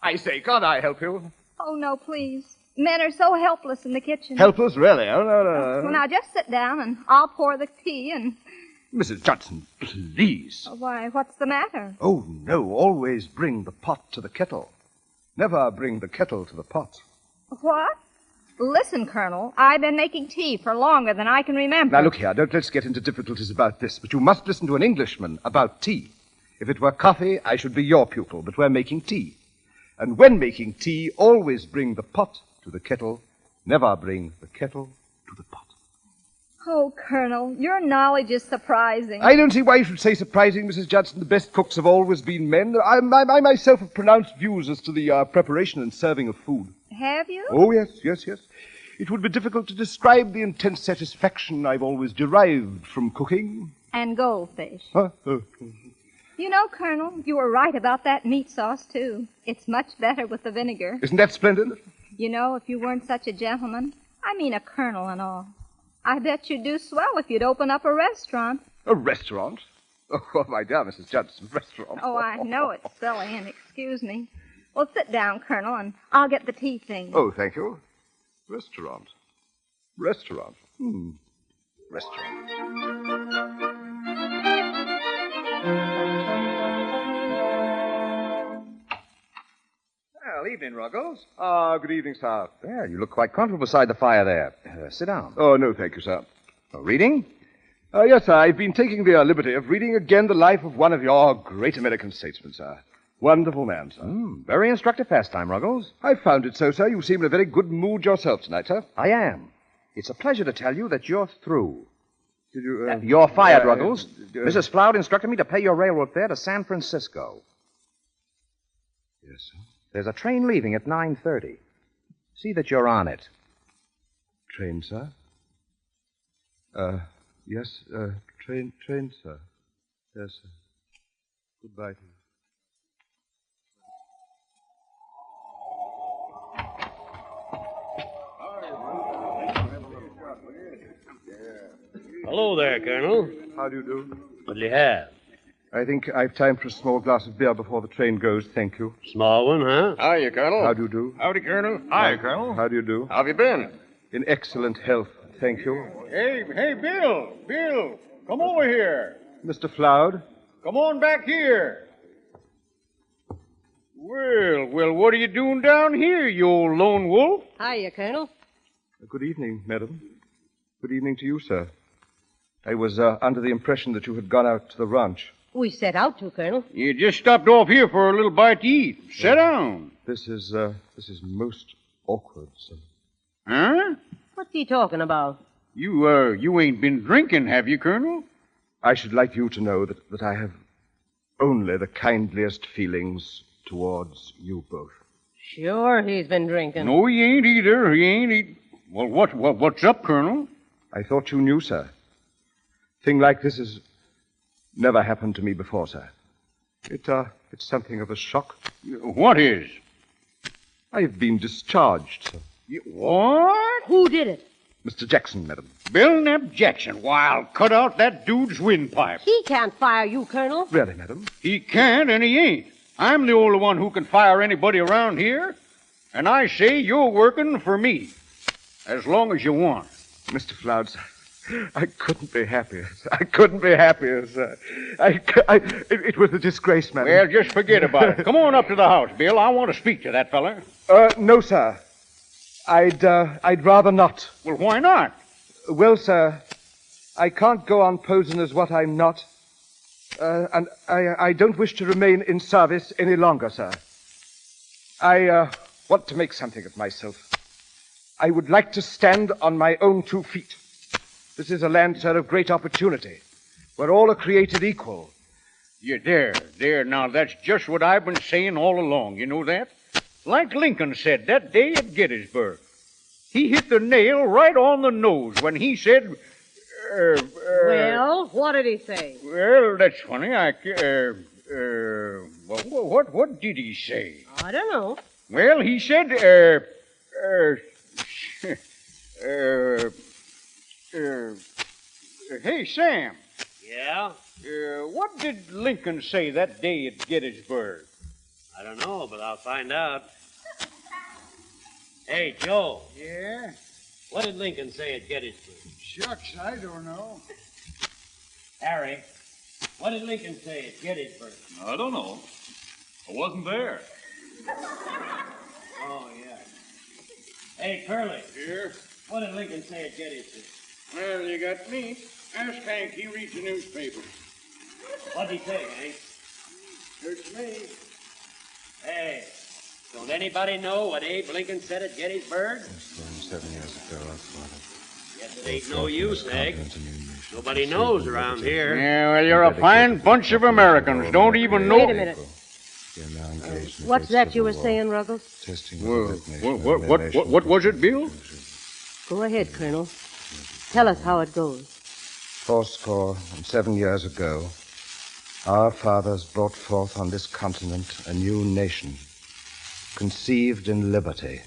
I say, can't I help you? Oh, no, please. Men are so helpless in the kitchen. Helpless, really? Oh, no. Well, now, just sit down and I'll pour the tea and... Mrs. Judson, please. Why, what's the matter? Oh, no, always bring the pot to the kettle. Never bring the kettle to the pot. What? Listen, Colonel, I've been making tea for longer than I can remember. Now, look here, let's get into difficulties about this, but you must listen to an Englishman about tea. If it were coffee, I should be your pupil, but we're making tea. And when making tea, always bring the pot to the kettle. Never bring the kettle to the pot. Oh, Colonel, your knowledge is surprising. I don't see why you should say surprising, Mrs. Judson. The best cooks have always been men. I myself have pronounced views as to the preparation and serving of food. Have you? Oh, yes. It would be difficult to describe the intense satisfaction I've always derived from cooking. And goldfish. Huh? You know, Colonel, you were right about that meat sauce, too. It's much better with the vinegar. Isn't that splendid? You know, if you weren't such a gentleman, I mean a colonel and all, I bet you'd do swell if you'd open up a restaurant. A restaurant? Oh, my dear Mrs. Judson, restaurant. Oh, I know it's silly, and excuse me. Well, sit down, Colonel, and I'll get the tea thing. Oh, thank you. Restaurant. Restaurant. Well, evening, Ruggles. Good evening, sir. There, you look quite comfortable beside the fire there. Sit down. Oh, no, thank you, sir. Reading? Yes, sir. I've been taking the liberty of reading again the life of one of your great American statesmen, sir. Wonderful man, sir. Very instructive pastime, Ruggles. I found it so, sir. You seem in a very good mood yourself tonight, sir. I am. It's a pleasure to tell you that you're through. Did you, You're fired, Ruggles. Mrs. Floud instructed me to pay your railroad fare to San Francisco. Yes, sir. There's a train leaving at 9:30. See that you're on it. Train, sir? Yes, train, sir. Yes, sir. Goodbye to you. Hello there, Colonel. How do you do? What'll you have? I think I've time for a small glass of beer before the train goes, thank you. Small one, huh? Hiya, Colonel. How do you do? Howdy, Colonel. Hi, Colonel. How do you do? How have you been? In excellent health, thank you. Hey, Bill. Bill, come over here. Mr. Floud? Come on back here. Well, what are you doing down here, you old lone wolf? Hiya, Colonel. Good evening, madam. Good evening to you, sir. I was under the impression that you had gone out to the ranch. We set out to, Colonel. You just stopped off here for a little bite to eat. Sit down. This is most awkward, sir. Huh? What's he talking about? You ain't been drinking, have you, Colonel? I should like you to know that I have only the kindliest feelings towards you both. Sure, he's been drinking. No, he ain't either. He ain't. Well, what's up, Colonel? I thought you knew, sir. Thing like this has never happened to me before, sir. It's something of a shock. What is? I've been discharged, sir. What? Who did it? Mr. Jackson, madam. Bill Knapp Jackson. Why, I'll cut out that dude's windpipe. He can't fire you, Colonel. Really, madam? He can't, and he ain't. I'm the only one who can fire anybody around here. And I say you're working for me. As long as you want. Mr. Floud, sir, I couldn't be happier. I couldn't be happier, sir. It was a disgrace, madam. Well, just forget about it. Come on up to the house, Bill. I want to speak to that feller. No, sir. I'd rather not. Well, why not? Well, sir, I can't go on posing as what I'm not. And I don't wish to remain in service any longer, sir. I want to make something of myself. I would like to stand on my own 2 feet. This is a land, sir, of great opportunity, where all are created equal. You're there. Now, that's just what I've been saying all along. You know that? Like Lincoln said that day at Gettysburg. He hit the nail right on the nose when he said... Well, what did he say? Well, that's funny. What did he say? I don't know. Well, he said, hey, Sam. Yeah? What did Lincoln say that day at Gettysburg? I don't know, but I'll find out. Hey, Joe. Yeah? What did Lincoln say at Gettysburg? Shucks, I don't know. Harry, what did Lincoln say at Gettysburg? I don't know. I wasn't there. Oh, yeah. Hey, Curly. Here? What did Lincoln say at Gettysburg? Well, you got me. Ask Hank. He reads the newspaper. What'd he say, Hank? Search me. Hey, don't anybody know what Abe Lincoln said at Gettysburg? 7 years ago, I thought Guess it ain't no use, Hank. Nobody knows around here. Yeah, well, you're a fine bunch of Americans. Don't even know. Wait a minute. What's that you were saying, Ruggles? What was it, Bill? Go ahead, Colonel. Tell us how it goes. 7 years ago, our fathers brought forth on this continent a new nation, conceived in liberty,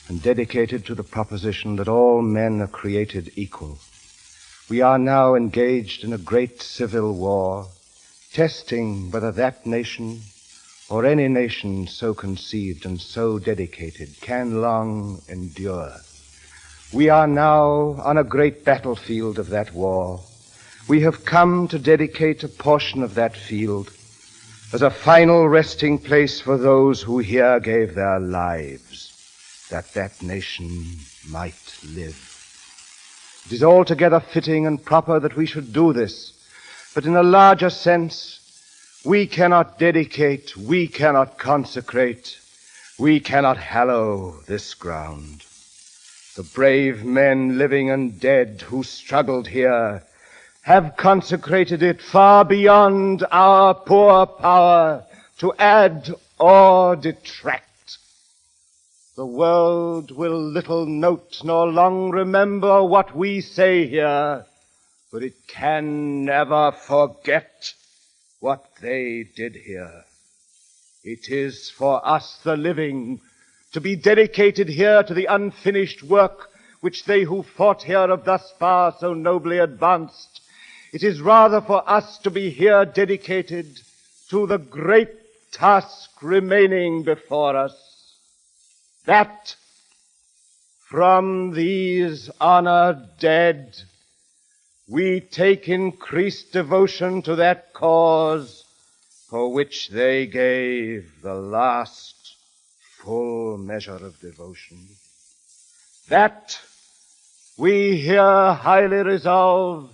and dedicated to the proposition that all men are created equal. We are now engaged in a great civil war, testing whether that nation, or any nation so conceived and so dedicated, can long endure. We are now on a great battlefield of that war. We have come to dedicate a portion of that field as a final resting place for those who here gave their lives, that that nation might live. It is altogether fitting and proper that we should do this, but in a larger sense, we cannot dedicate, we cannot consecrate, we cannot hallow this ground. The brave men, living and dead, who struggled here, have consecrated it far beyond our poor power to add or detract. The world will little note nor long remember what we say here, but it can never forget what they did here. It is for us, the living, to be dedicated here to the unfinished work which they who fought here have thus far so nobly advanced. It is rather for us to be here dedicated to the great task remaining before us, that from these honored dead we take increased devotion to that cause for which they gave the last full measure of devotion. That we here highly resolve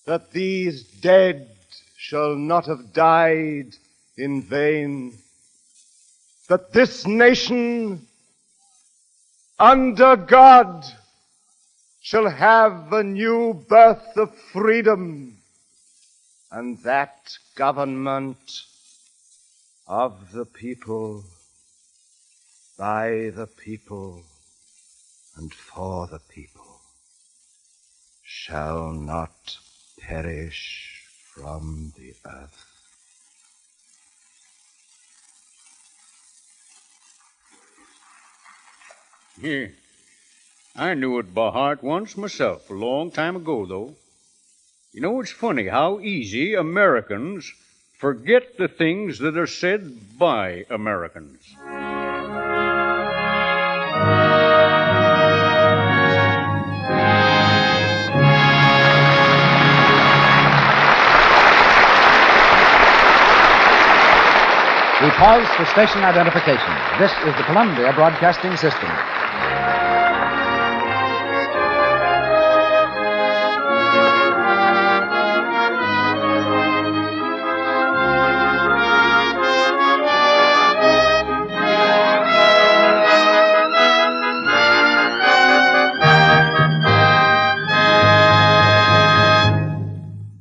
that these dead shall not have died in vain, that this nation under God shall have a new birth of freedom, and that government of the people, by the people, and for the people shall not perish from the earth. Here. I knew it by heart once myself, a long time ago, though. You know, it's funny how easy Americans forget the things that are said by Americans. We pause for station identification. This is the Columbia Broadcasting System.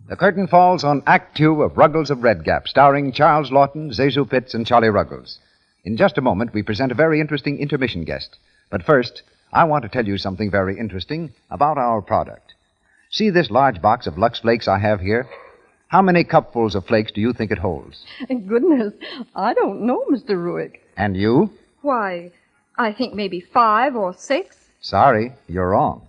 The curtain falls on Act Two of Ruggles of Red Gap, starring Charles Lawton, Zazu Pitts, and Charlie Ruggles. In just a moment, we present a very interesting intermission guest. But first, I want to tell you something very interesting about our product. See this large box of Lux Flakes I have here? How many cupfuls of flakes do you think it holds? Goodness, I don't know, Mr. Ruick. And you? Why, I think maybe 5 or 6. Sorry, you're wrong.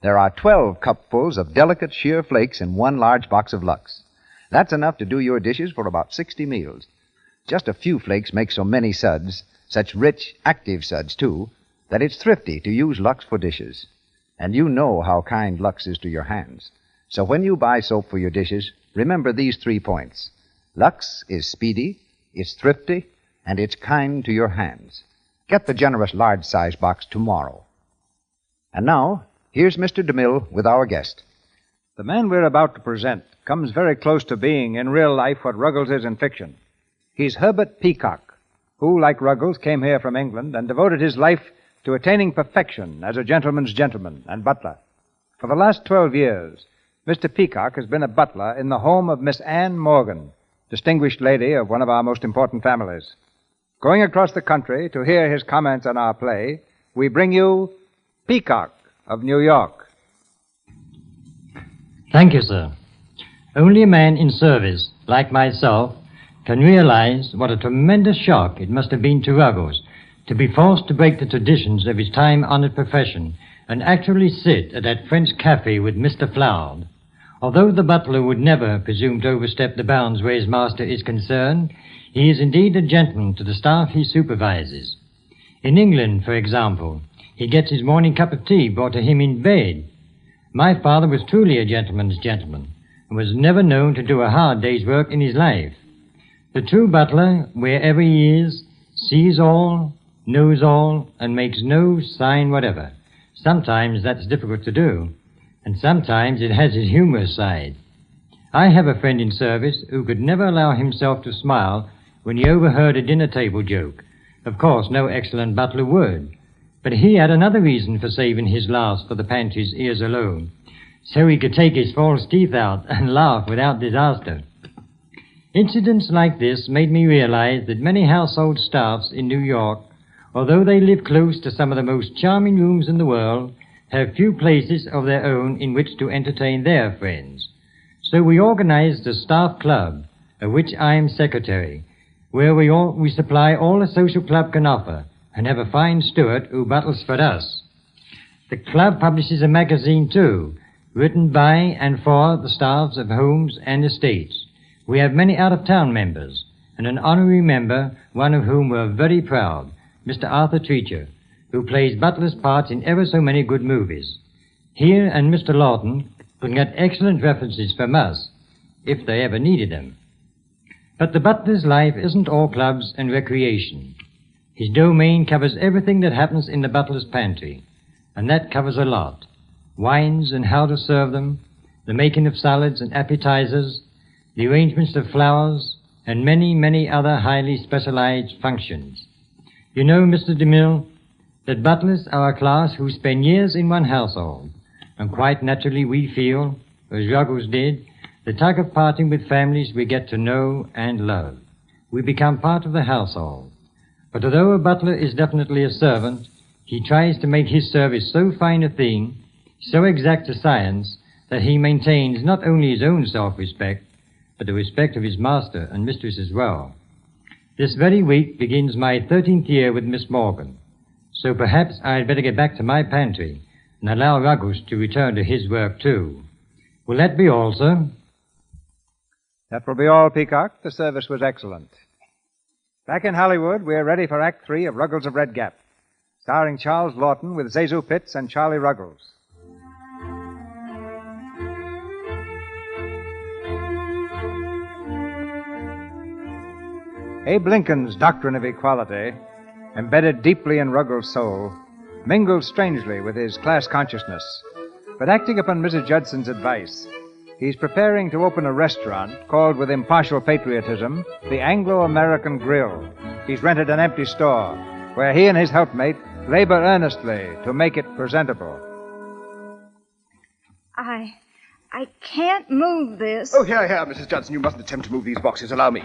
There are 12 cupfuls of delicate sheer flakes in one large box of Lux. That's enough to do your dishes for about 60 meals. Just a few flakes make so many suds, such rich, active suds, too, that it's thrifty to use Lux for dishes. And you know how kind Lux is to your hands. So when you buy soap for your dishes, remember these 3 points. Lux is speedy, it's thrifty, and it's kind to your hands. Get the generous large-size box tomorrow. And now, here's Mr. DeMille with our guest. The man we're about to present comes very close to being in real life what Ruggles is in fiction. He's Herbert Peacock, who, like Ruggles, came here from England and devoted his life to attaining perfection as a gentleman's gentleman and butler. For the last 12 years, Mr. Peacock has been a butler in the home of Miss Anne Morgan, distinguished lady of one of our most important families. Going across the country to hear his comments on our play, we bring you Peacock of New York. Thank you, sir. Only a man in service, like myself, can realize what a tremendous shock it must have been to Ruggles to be forced to break the traditions of his time-honored profession and actually sit at that French cafe with Mr. Floud. Although the butler would never presume to overstep the bounds where his master is concerned, he is indeed a gentleman to the staff he supervises. In England, for example, he gets his morning cup of tea brought to him in bed. My father was truly a gentleman's gentleman, and was never known to do a hard day's work in his life. The true butler, wherever he is, sees all, knows all, and makes no sign whatever. Sometimes that's difficult to do, and sometimes it has its humorous side. I have a friend in service who could never allow himself to smile when he overheard a dinner table joke. Of course, no excellent butler would. But he had another reason for saving his laughs for the pantry's ears alone, so he could take his false teeth out and laugh without disaster. Incidents like this made me realize that many household staffs in New York, although they live close to some of the most charming rooms in the world, have few places of their own in which to entertain their friends. So we organized a staff club, of which I am secretary, where we supply all the social club can offer, and have a fine steward who buttles for us. The club publishes a magazine, too, written by and for the staffs of homes and estates. We have many out-of-town members, and an honorary member, one of whom we're very proud, Mr. Arthur Treacher, who plays butler's parts in ever so many good movies. Here and Mr. Lawton could get excellent references from us, if they ever needed them. But the butler's life isn't all clubs and recreation. His domain covers everything that happens in the butler's pantry, and that covers a lot. Wines and how to serve them, the making of salads and appetizers, the arrangements of flowers, and many, many other highly specialized functions. You know, Mr. DeMille, that butlers are a class who spend years in one household, and quite naturally we feel, as Ruggles did, the tug of parting with families we get to know and love. We become part of the household. But although a butler is definitely a servant, he tries to make his service so fine a thing, so exact a science, that he maintains not only his own self-respect, but the respect of his master and mistress as well. This very week begins my 13th year with Miss Morgan, so perhaps I'd better get back to my pantry and allow Ruggles to return to his work too. Will that be all, sir? That will be all, Peacock. The service was excellent. Back in Hollywood, we're ready for Act 3 of Ruggles of Red Gap, starring Charles Lawton with Zazu Pitts and Charlie Ruggles. Abe Lincoln's doctrine of equality, embedded deeply in Ruggles' soul, mingles strangely with his class consciousness. But acting upon Mrs. Judson's advice, he's preparing to open a restaurant called with impartial patriotism the Anglo-American Grill. He's rented an empty store where he and his helpmate labor earnestly to make it presentable. I can't move this. Oh, here, Mrs. Judson. You mustn't attempt to move these boxes. Allow me.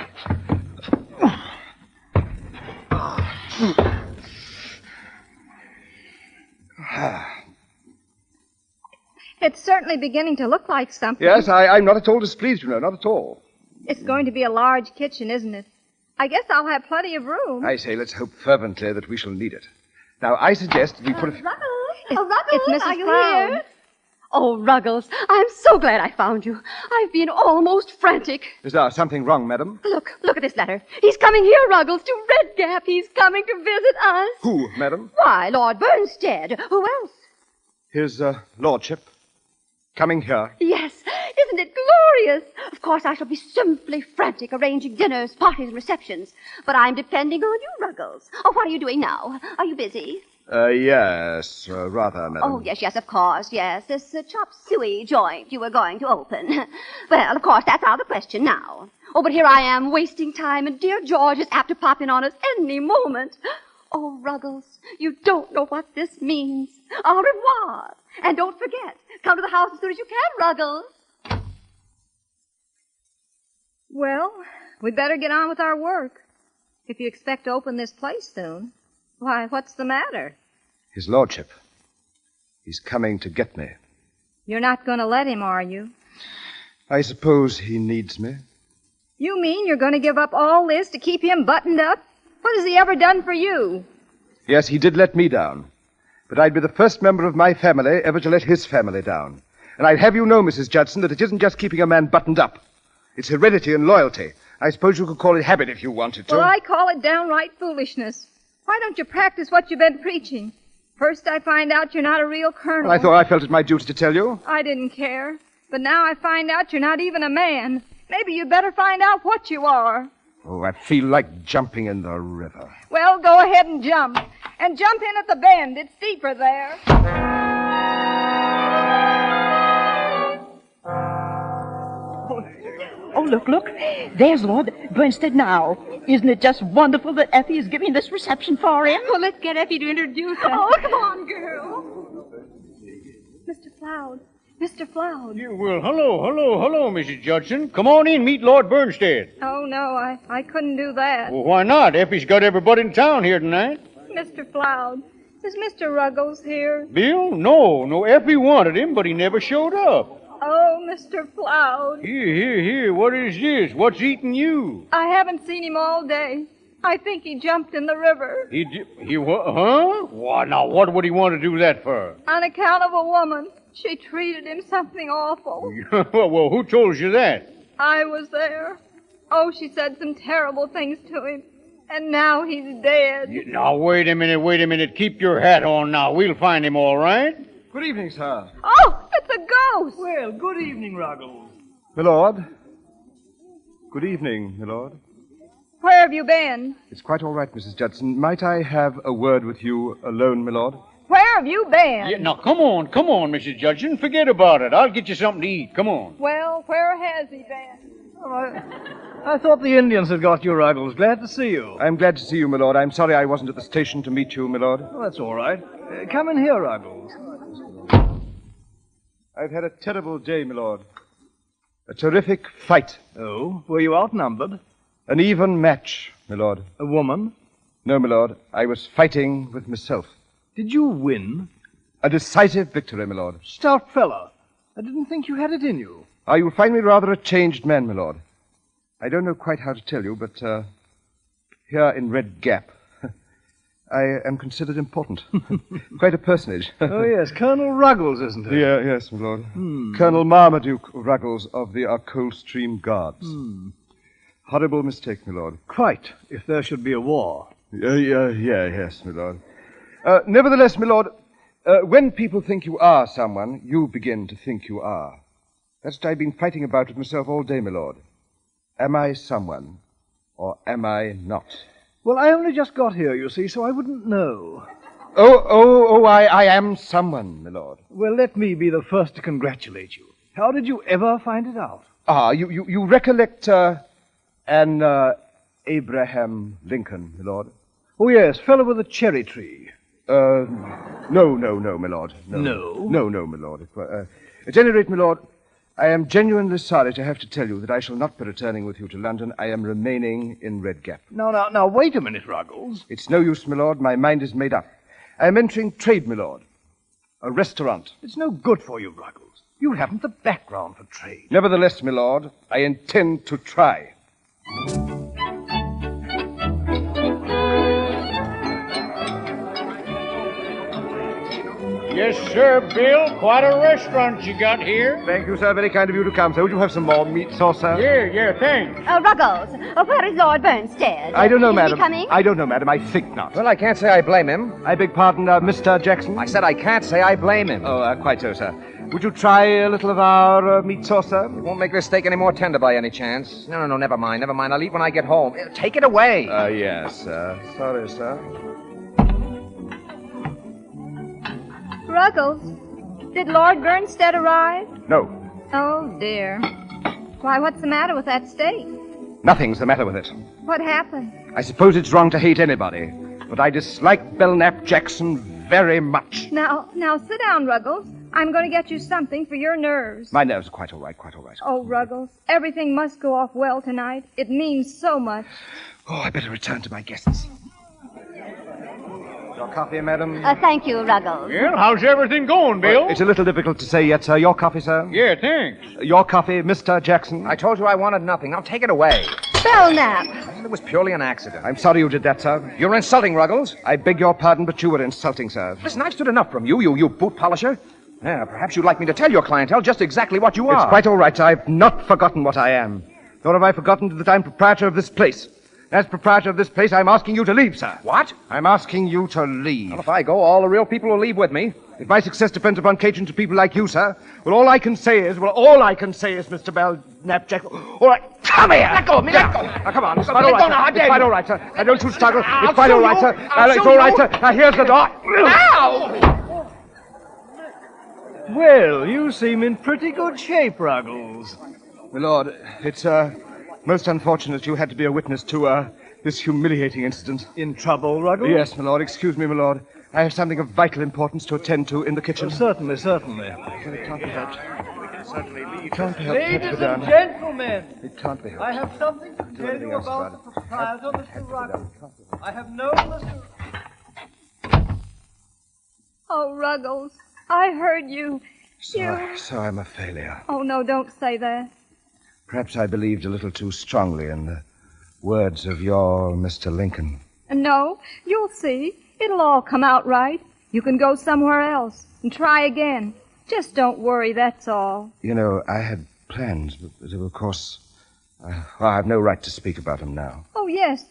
It's certainly beginning to look like something. Yes, I'm not at all displeased, you know, not at all. It's going to be a large kitchen, isn't it? I guess I'll have plenty of room. I say, let's hope fervently that we shall need it. Now, I suggest we put a... Ruggles! It's Mrs. Are you Cloud. here? Oh, Ruggles, I'm so glad I found you. I've been almost frantic. Is there something wrong, madam? Look at this letter. He's coming here, Ruggles, to Red Gap. He's coming to visit us. Who, madam? Why, Lord Bernstead. Who else? His lordship. Coming here. Yes, isn't it glorious? Of course, I shall be simply frantic arranging dinners, parties, and receptions. But I'm depending on you, Ruggles. Oh, what are you doing now? Are you busy? Yes, rather, madam. Oh, yes, of course, yes. This chop suey joint you were going to open. Well, of course, that's out of the question now. Oh, but here I am wasting time, and dear George is apt to pop in on us any moment. Oh, Ruggles, you don't know what this means. Au revoir. And don't forget, come to the house as soon as you can, Ruggles. Well, we'd better get on with our work. If you expect to open this place soon. Why, what's the matter? His lordship. He's coming to get me. You're not going to let him, are you? I suppose he needs me. You mean you're going to give up all this to keep him buttoned up? What has he ever done for you? Yes, he did let me down. But I'd be the first member of my family ever to let his family down. And I'd have you know, Mrs. Judson, that it isn't just keeping a man buttoned up. It's heredity and loyalty. I suppose you could call it habit if you wanted to. Well, I call it downright foolishness. Why don't you practice what you've been preaching? First I find out you're not a real colonel. Well, I thought I felt it my duty to tell you. I didn't care. But now I find out you're not even a man. Maybe you'd better find out what you are. Oh, I feel like jumping in the river. Well, go ahead and jump. And jump in at the bend. It's deeper there. Oh, look. There's Lord Bernstead now. Isn't it just wonderful that Effie is giving this reception for him? Well, let's get Effie to introduce us. Oh, come on, girl. Mr. Floud. Mr. Floud. Yeah, well, hello, Mrs. Judson. Come on in, meet Lord Bernstead. Oh, no, I couldn't do that. Well, why not? Effie's got everybody in town here tonight. Mr. Floud, is Mr. Ruggles here? Bill? No, Effie wanted him, but he never showed up. Oh, Mr. Floud. Here, what is this? What's eating you? I haven't seen him all day. I think he jumped in the river. He what? Huh? Why, now, what would he want to do that for? On account of a woman. She treated him something awful. Well, who told you that? I was there. Oh, she said some terrible things to him. And now he's dead. Now, wait a minute. Keep your hat on now. We'll find him all right. Good evening, sir. Oh, it's a ghost. Well, good evening, Ruggles. Milord. Good evening, Milord. Where have you been? It's quite all right, Mrs. Judson. Might I have a word with you alone, Milord? Where have you been? Yeah, now, come on, Mrs. Judson. Forget about it. I'll get you something to eat. Come on. Well, where has he been? Oh, I thought the Indians had got you, Ruggles. Glad to see you. I'm glad to see you, Milord. I'm sorry I wasn't at the station to meet you, Milord. Oh, that's all right. Come in here, Ruggles. I've had a terrible day, Milord. A terrific fight. Oh, were you outnumbered? An even match, Milord. A woman? No, Milord. I was fighting with myself. Did you win? A decisive victory, Milord. Stout fella. I didn't think you had it in you. You'll find me rather a changed man, Milord. I don't know quite how to tell you, but here in Red Gap, I am considered important. Quite a personage. Oh, yes, Colonel Ruggles, isn't it? Yeah, yes, my lord. Colonel Marmaduke Ruggles of the Coldstream Guards. Horrible mistake, my lord. Quite, if there should be a war. Yes, my lord. Nevertheless, my lord, when people think you are someone, you begin to think you are. That's what I've been fighting about with myself all day, my lord. Am I someone, or am I not? Well, I only just got here, you see, so I wouldn't know. I am someone, my lord. Well, let me be the first to congratulate you. How did you ever find it out? You recollect, Abraham Lincoln, my lord? Oh, yes, fellow with a cherry tree. No, my lord. No, my lord. At any rate, my lord, I am genuinely sorry to have to tell you that I shall not be returning with you to London. I am remaining in Red Gap. Now, wait a minute, Ruggles. It's no use, my lord. My mind is made up. I am entering trade, my lord. A restaurant. It's no good for you, Ruggles. You haven't the background for trade. Nevertheless, my lord, I intend to try. Yes, sir, Bill. Quite a restaurant you got here. Thank you, sir. Very kind of you to come, sir. Would you have some more meat sauce, sir? Yeah, thanks. Ruggles, where is Lord Burnstead? I don't know, Is madam. he coming? I don't know, madam. I think not. Well, I can't say I blame him. I beg pardon, Mr. Jackson? I said I can't say I blame him. Oh, quite so, sir. Would you try a little of our meat sauce, sir? It won't make this steak any more tender by any chance. No, never mind. I'll eat when I get home. Take it away. Yes, sir. Sorry, sir. Ruggles, did Lord Burnstead arrive? No, Oh, dear. Why, what's the matter with that steak? nothing's the matter with it. What happened? I suppose it's wrong to hate anybody, but I dislike Belknap Jackson very much. Now, sit down, Ruggles. I'm going to get you something for your nerves. My nerves are quite all right, quite all right. Oh, Ruggles, everything must go off well tonight. It means so much. Oh, I better return to my guests. Your coffee, madam? Thank you, Ruggles. Well, how's everything going, Bill? It's a little difficult to say yet, sir. Your coffee, sir? Yeah, thanks. Your coffee, Mr. Jackson? I told you I wanted nothing. Now take it away. Belknap. It was purely an accident. I'm sorry you did that, sir. You're insulting, Ruggles. I beg your pardon, but you were insulting, sir. Listen, I've stood enough from you, you boot polisher. Yeah, perhaps you'd like me to tell your clientele just exactly what you are. It's quite all right, sir. I've not forgotten what I am. Nor have I forgotten that I'm proprietor of this place. As proprietor of this place, I'm asking you to leave, sir. What? I'm asking you to leave. Well, if I go, all the real people will leave with me. If my success depends upon catering to people like you, sir, all I can say is, Mr. Belknap Jackson. All right, come here. Let go of me, let go. Now, come on. It's Let quite go all right, now, how sir. dare It's quite you. all right, sir. Now, don't you struggle. I'll It's quite sue all right, you. sir. I'll It's sue all right, you. sir. Now, here's the door. Ow! Well, you seem in pretty good shape, Ruggles. My lord, it's most unfortunate you had to be a witness to this humiliating incident. In trouble, Ruggles? Yes, my lord. Excuse me, my lord. I have something of vital importance to attend to in the kitchen. Certainly. It can't be helped. It can't be helped. Ladies and gentlemen, It can't be helped. I have something to tell anything you else about about the proprietor, Mr. Ruggles. I have known Mr. Oh, Ruggles, I heard you. So I'm a failure. Oh, no, don't say that. Perhaps I believed a little too strongly in the words of your Mr. Lincoln. No, you'll see. It'll all come out right. You can go somewhere else and try again. Just don't worry, that's all. You know, I had plans, but of course, I have no right to speak about them now. Oh, yes,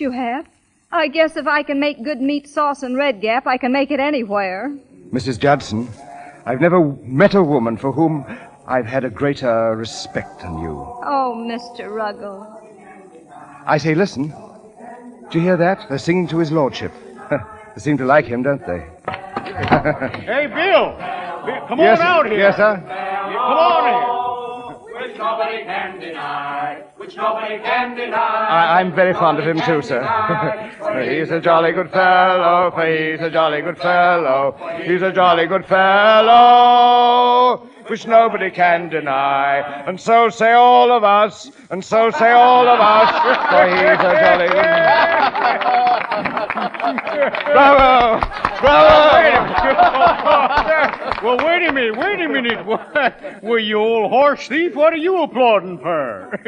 you have. I guess if I can make good meat sauce in Red Gap, I can make it anywhere. Mrs. Judson, I've never met a woman for whom I've had a greater respect than you. Oh, Mr. Ruggles. I say, listen. Do you hear that? They're singing to his lordship. They seem to like him, don't they? Hey, Bill! Come Yes, on out here. yes, sir. Come on here. Which nobody can deny. Which nobody can deny. I'm very fond of him, too, sir. He's a jolly good fellow, for he's a jolly good fellow. He's a jolly good fellow, which nobody can deny. And so say all of us, and so say all of us, for he's a jolly good Bravo! Well, wait a minute. Well, you old horse thief, what are you applauding for?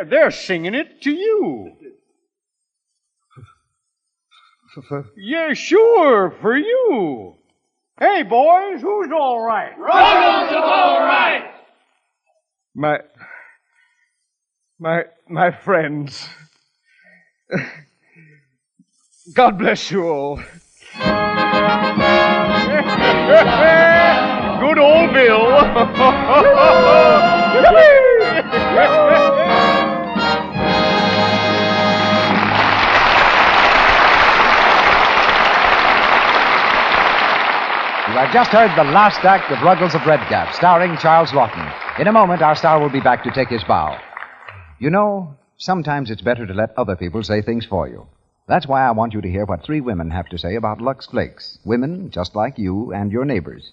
They're singing it to you. Yeah, sure, for you. Hey, boys, who's all right? Ruggles is all right. My friends. God bless you all. Good old Bill. You have just heard the last act of Ruggles of Red Gap, starring Charles Lawton. In a moment, our star will be back to take his bow. You know, sometimes it's better to let other people say things for you. That's why I want you to hear what 3 women have to say about Lux Flakes. Women just like you and your neighbors.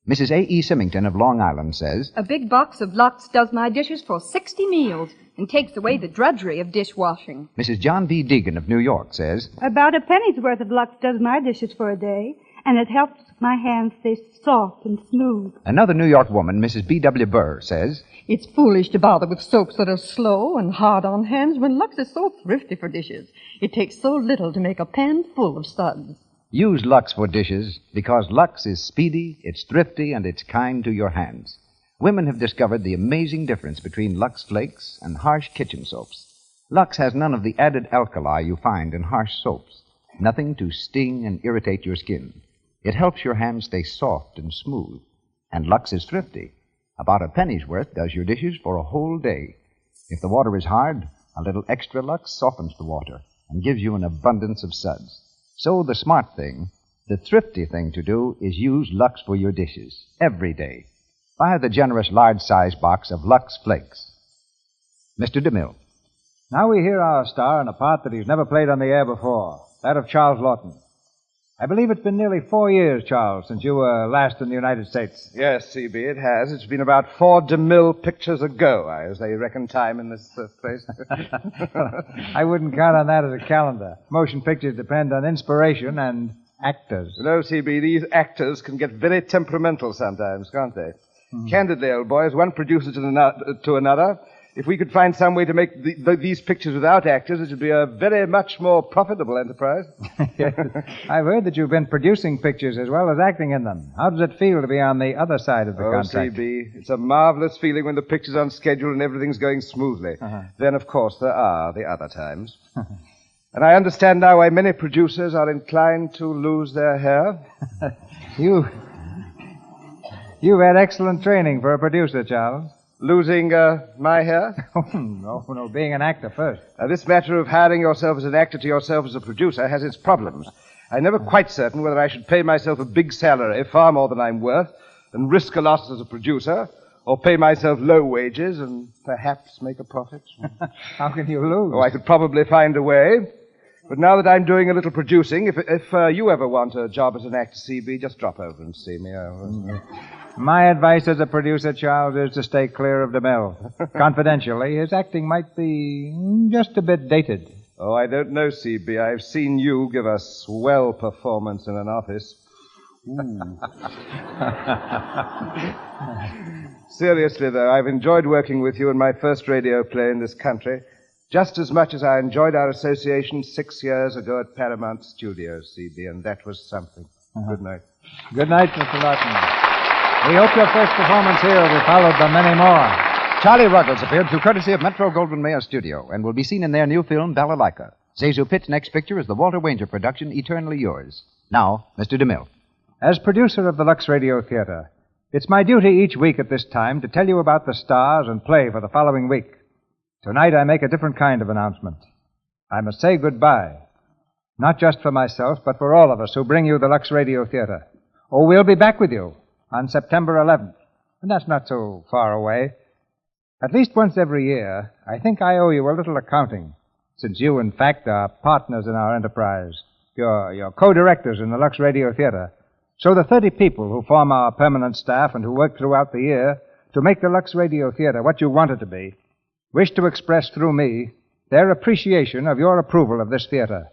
Mrs. A.E. Symington of Long Island says, A big box of Lux does my dishes for 60 meals and takes away the drudgery of dishwashing. Mrs. John V. Deegan of New York says, About a penny's worth of Lux does my dishes for a day, and it helps my hands stay soft and smooth. Another New York woman, Mrs. B.W. Burr, says, It's foolish to bother with soaps that are slow and hard on hands when Lux is so thrifty for dishes. It takes so little to make a pan full of suds. Use Lux for dishes because Lux is speedy, it's thrifty, and it's kind to your hands. Women have discovered the amazing difference between Lux Flakes and harsh kitchen soaps. Lux has none of the added alkali you find in harsh soaps. Nothing to sting and irritate your skin. It helps your hands stay soft and smooth. And Lux is thrifty. About a penny's worth does your dishes for a whole day. If the water is hard, a little extra Lux softens the water and gives you an abundance of suds. So the smart thing, the thrifty thing to do is use Lux for your dishes every day. Buy the generous large-size box of Lux Flakes. Mr. DeMille. Now we hear our star in a part that he's never played on the air before, that of Charles Lawton. I believe it's been nearly 4 years, Charles, since you were last in the United States. Yes, C.B., it has. It's been about 4 DeMille pictures ago, as they reckon time in this place. I wouldn't count on that as a calendar. Motion pictures depend on inspiration and actors. No, C.B., these actors can get very temperamental sometimes, can't they? Candidly, old boy, as one producer to another, if we could find some way to make these pictures without actors, it would be a very much more profitable enterprise. Yes. I've heard that you've been producing pictures as well as acting in them. How does it feel to be on the other side of the contract? C.B., it's a marvelous feeling when the picture's on schedule and everything's going smoothly. Then, of course, there are the other times. And I understand now why many producers are inclined to lose their hair. You've had excellent training for a producer, Charles. Losing my hair? No, being an actor first. This matter of hiring yourself as an actor to yourself as a producer has its problems. I'm never quite certain whether I should pay myself a big salary, far more than I'm worth, and risk a loss as a producer, or pay myself low wages and perhaps make a profit. How can you lose? Oh, I could probably find a way. But now that I'm doing a little producing, if you ever want a job as an actor, C.B., just drop over and see me. My advice as a producer, Charles, is to stay clear of DeMille. Confidentially, his acting might be just a bit dated. Oh, I don't know, C.B. I've seen you give a swell performance in an office. Seriously, though, I've enjoyed working with you in my first radio play in this country, just as much as I enjoyed our association 6 years ago at Paramount Studios, C.B., and that was something. Good night. Good night, Mr. Lawton. We hope your first performance here will be followed by many more. Charlie Ruggles appeared through courtesy of Metro-Goldwyn-Mayer Studio and will be seen in their new film, Balalaika. Zazu Pitt's next picture is the Walter Wanger production, Eternally Yours. Now, Mr. DeMille. As producer of the Lux Radio Theater, it's my duty each week at this time to tell you about the stars and play for the following week. Tonight I make a different kind of announcement. I must say goodbye, not just for myself, but for all of us who bring you the Lux Radio Theater. Oh, we'll be back with you on September 11th, and that's not so far away. At least once every year, I think I owe you a little accounting, since you, in fact, are partners in our enterprise. You're co-directors in the Lux Radio Theater. So the 30 people who form our permanent staff and who work throughout the year to make the Lux Radio Theater what you want it to be wish to express through me their appreciation of your approval of this theater,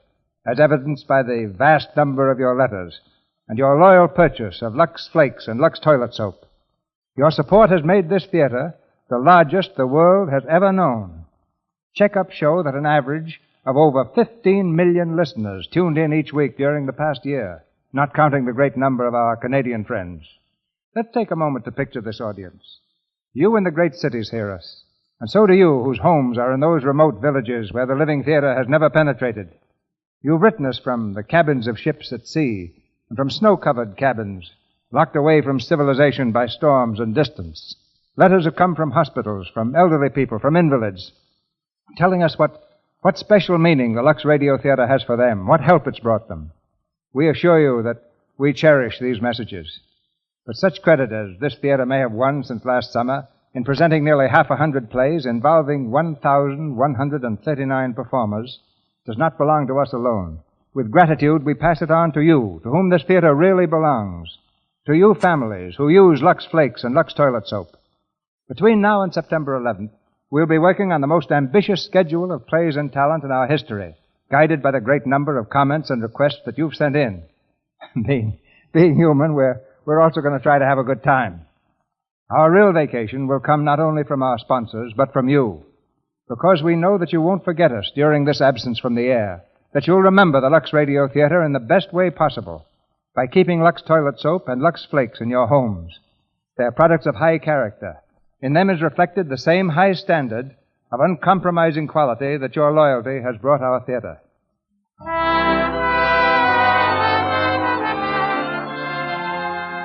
as evidenced by the vast number of your letters and your loyal purchase of Lux Flakes and Lux Toilet Soap. Your support has made this theater the largest the world has ever known. Checkups show that an average of over 15 million listeners tuned in each week during the past year, not counting the great number of our Canadian friends. Let's take a moment to picture this audience. You in the great cities hear us, and so do you whose homes are in those remote villages where the living theater has never penetrated. You've written us from the cabins of ships at sea, and from snow-covered cabins, locked away from civilization by storms and distance. Letters have come from hospitals, from elderly people, from invalids, telling us what special meaning the Lux Radio Theater has for them, what help it's brought them. We assure you that we cherish these messages. But such credit as this theater may have won since last summer in presenting nearly 100 plays involving 1,139 performers does not belong to us alone. With gratitude, we pass it on to you, to whom this theater really belongs, to you families who use Lux Flakes and Lux Toilet Soap. Between now and September 11th, we'll be working on the most ambitious schedule of plays and talent in our history, guided by the great number of comments and requests that you've sent in. Being human, we're also going to try to have a good time. Our real vacation will come not only from our sponsors, but from you, because we know that you won't forget us during this absence from the air, that you'll remember the Lux Radio Theater in the best way possible by keeping Lux Toilet Soap and Lux Flakes in your homes. They're products of high character. In them is reflected the same high standard of uncompromising quality that your loyalty has brought our theater.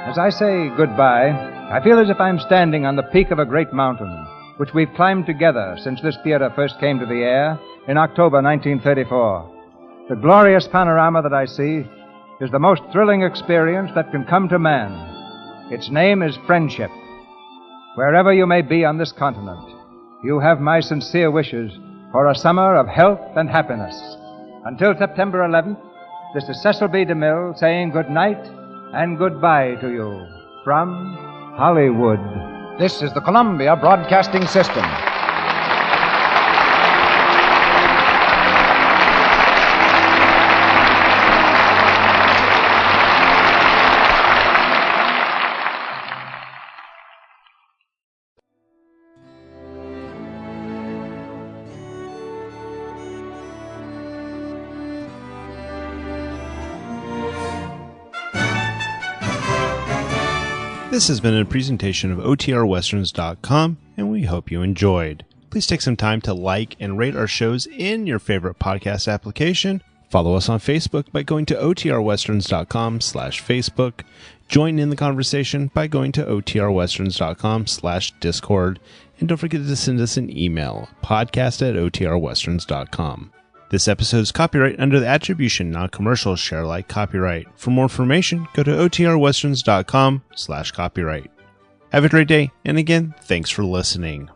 As I say goodbye, I feel as if I'm standing on the peak of a great mountain, which we've climbed together since this theater first came to the air in October 1934. The glorious panorama that I see is the most thrilling experience that can come to man. Its name is friendship. Wherever you may be on this continent, you have my sincere wishes for a summer of health and happiness. Until September 11th, this is Cecil B. DeMille saying good night and goodbye to you from Hollywood. This is the Columbia Broadcasting System. This has been a presentation of OTRWesterns.com, and we hope you enjoyed. Please take some time to like and rate our shows in your favorite podcast application. Follow us on Facebook by going to OTRWesterns.com/Facebook. Join in the conversation by going to OTRWesterns.com/Discord. And don't forget to send us an email, podcast@OTRWesterns.com. This episode is copyright under the Attribution Non-Commercial Share Alike copyright. For more information, go to OTRWesterns.com/copyright. Have a great day, and again, thanks for listening.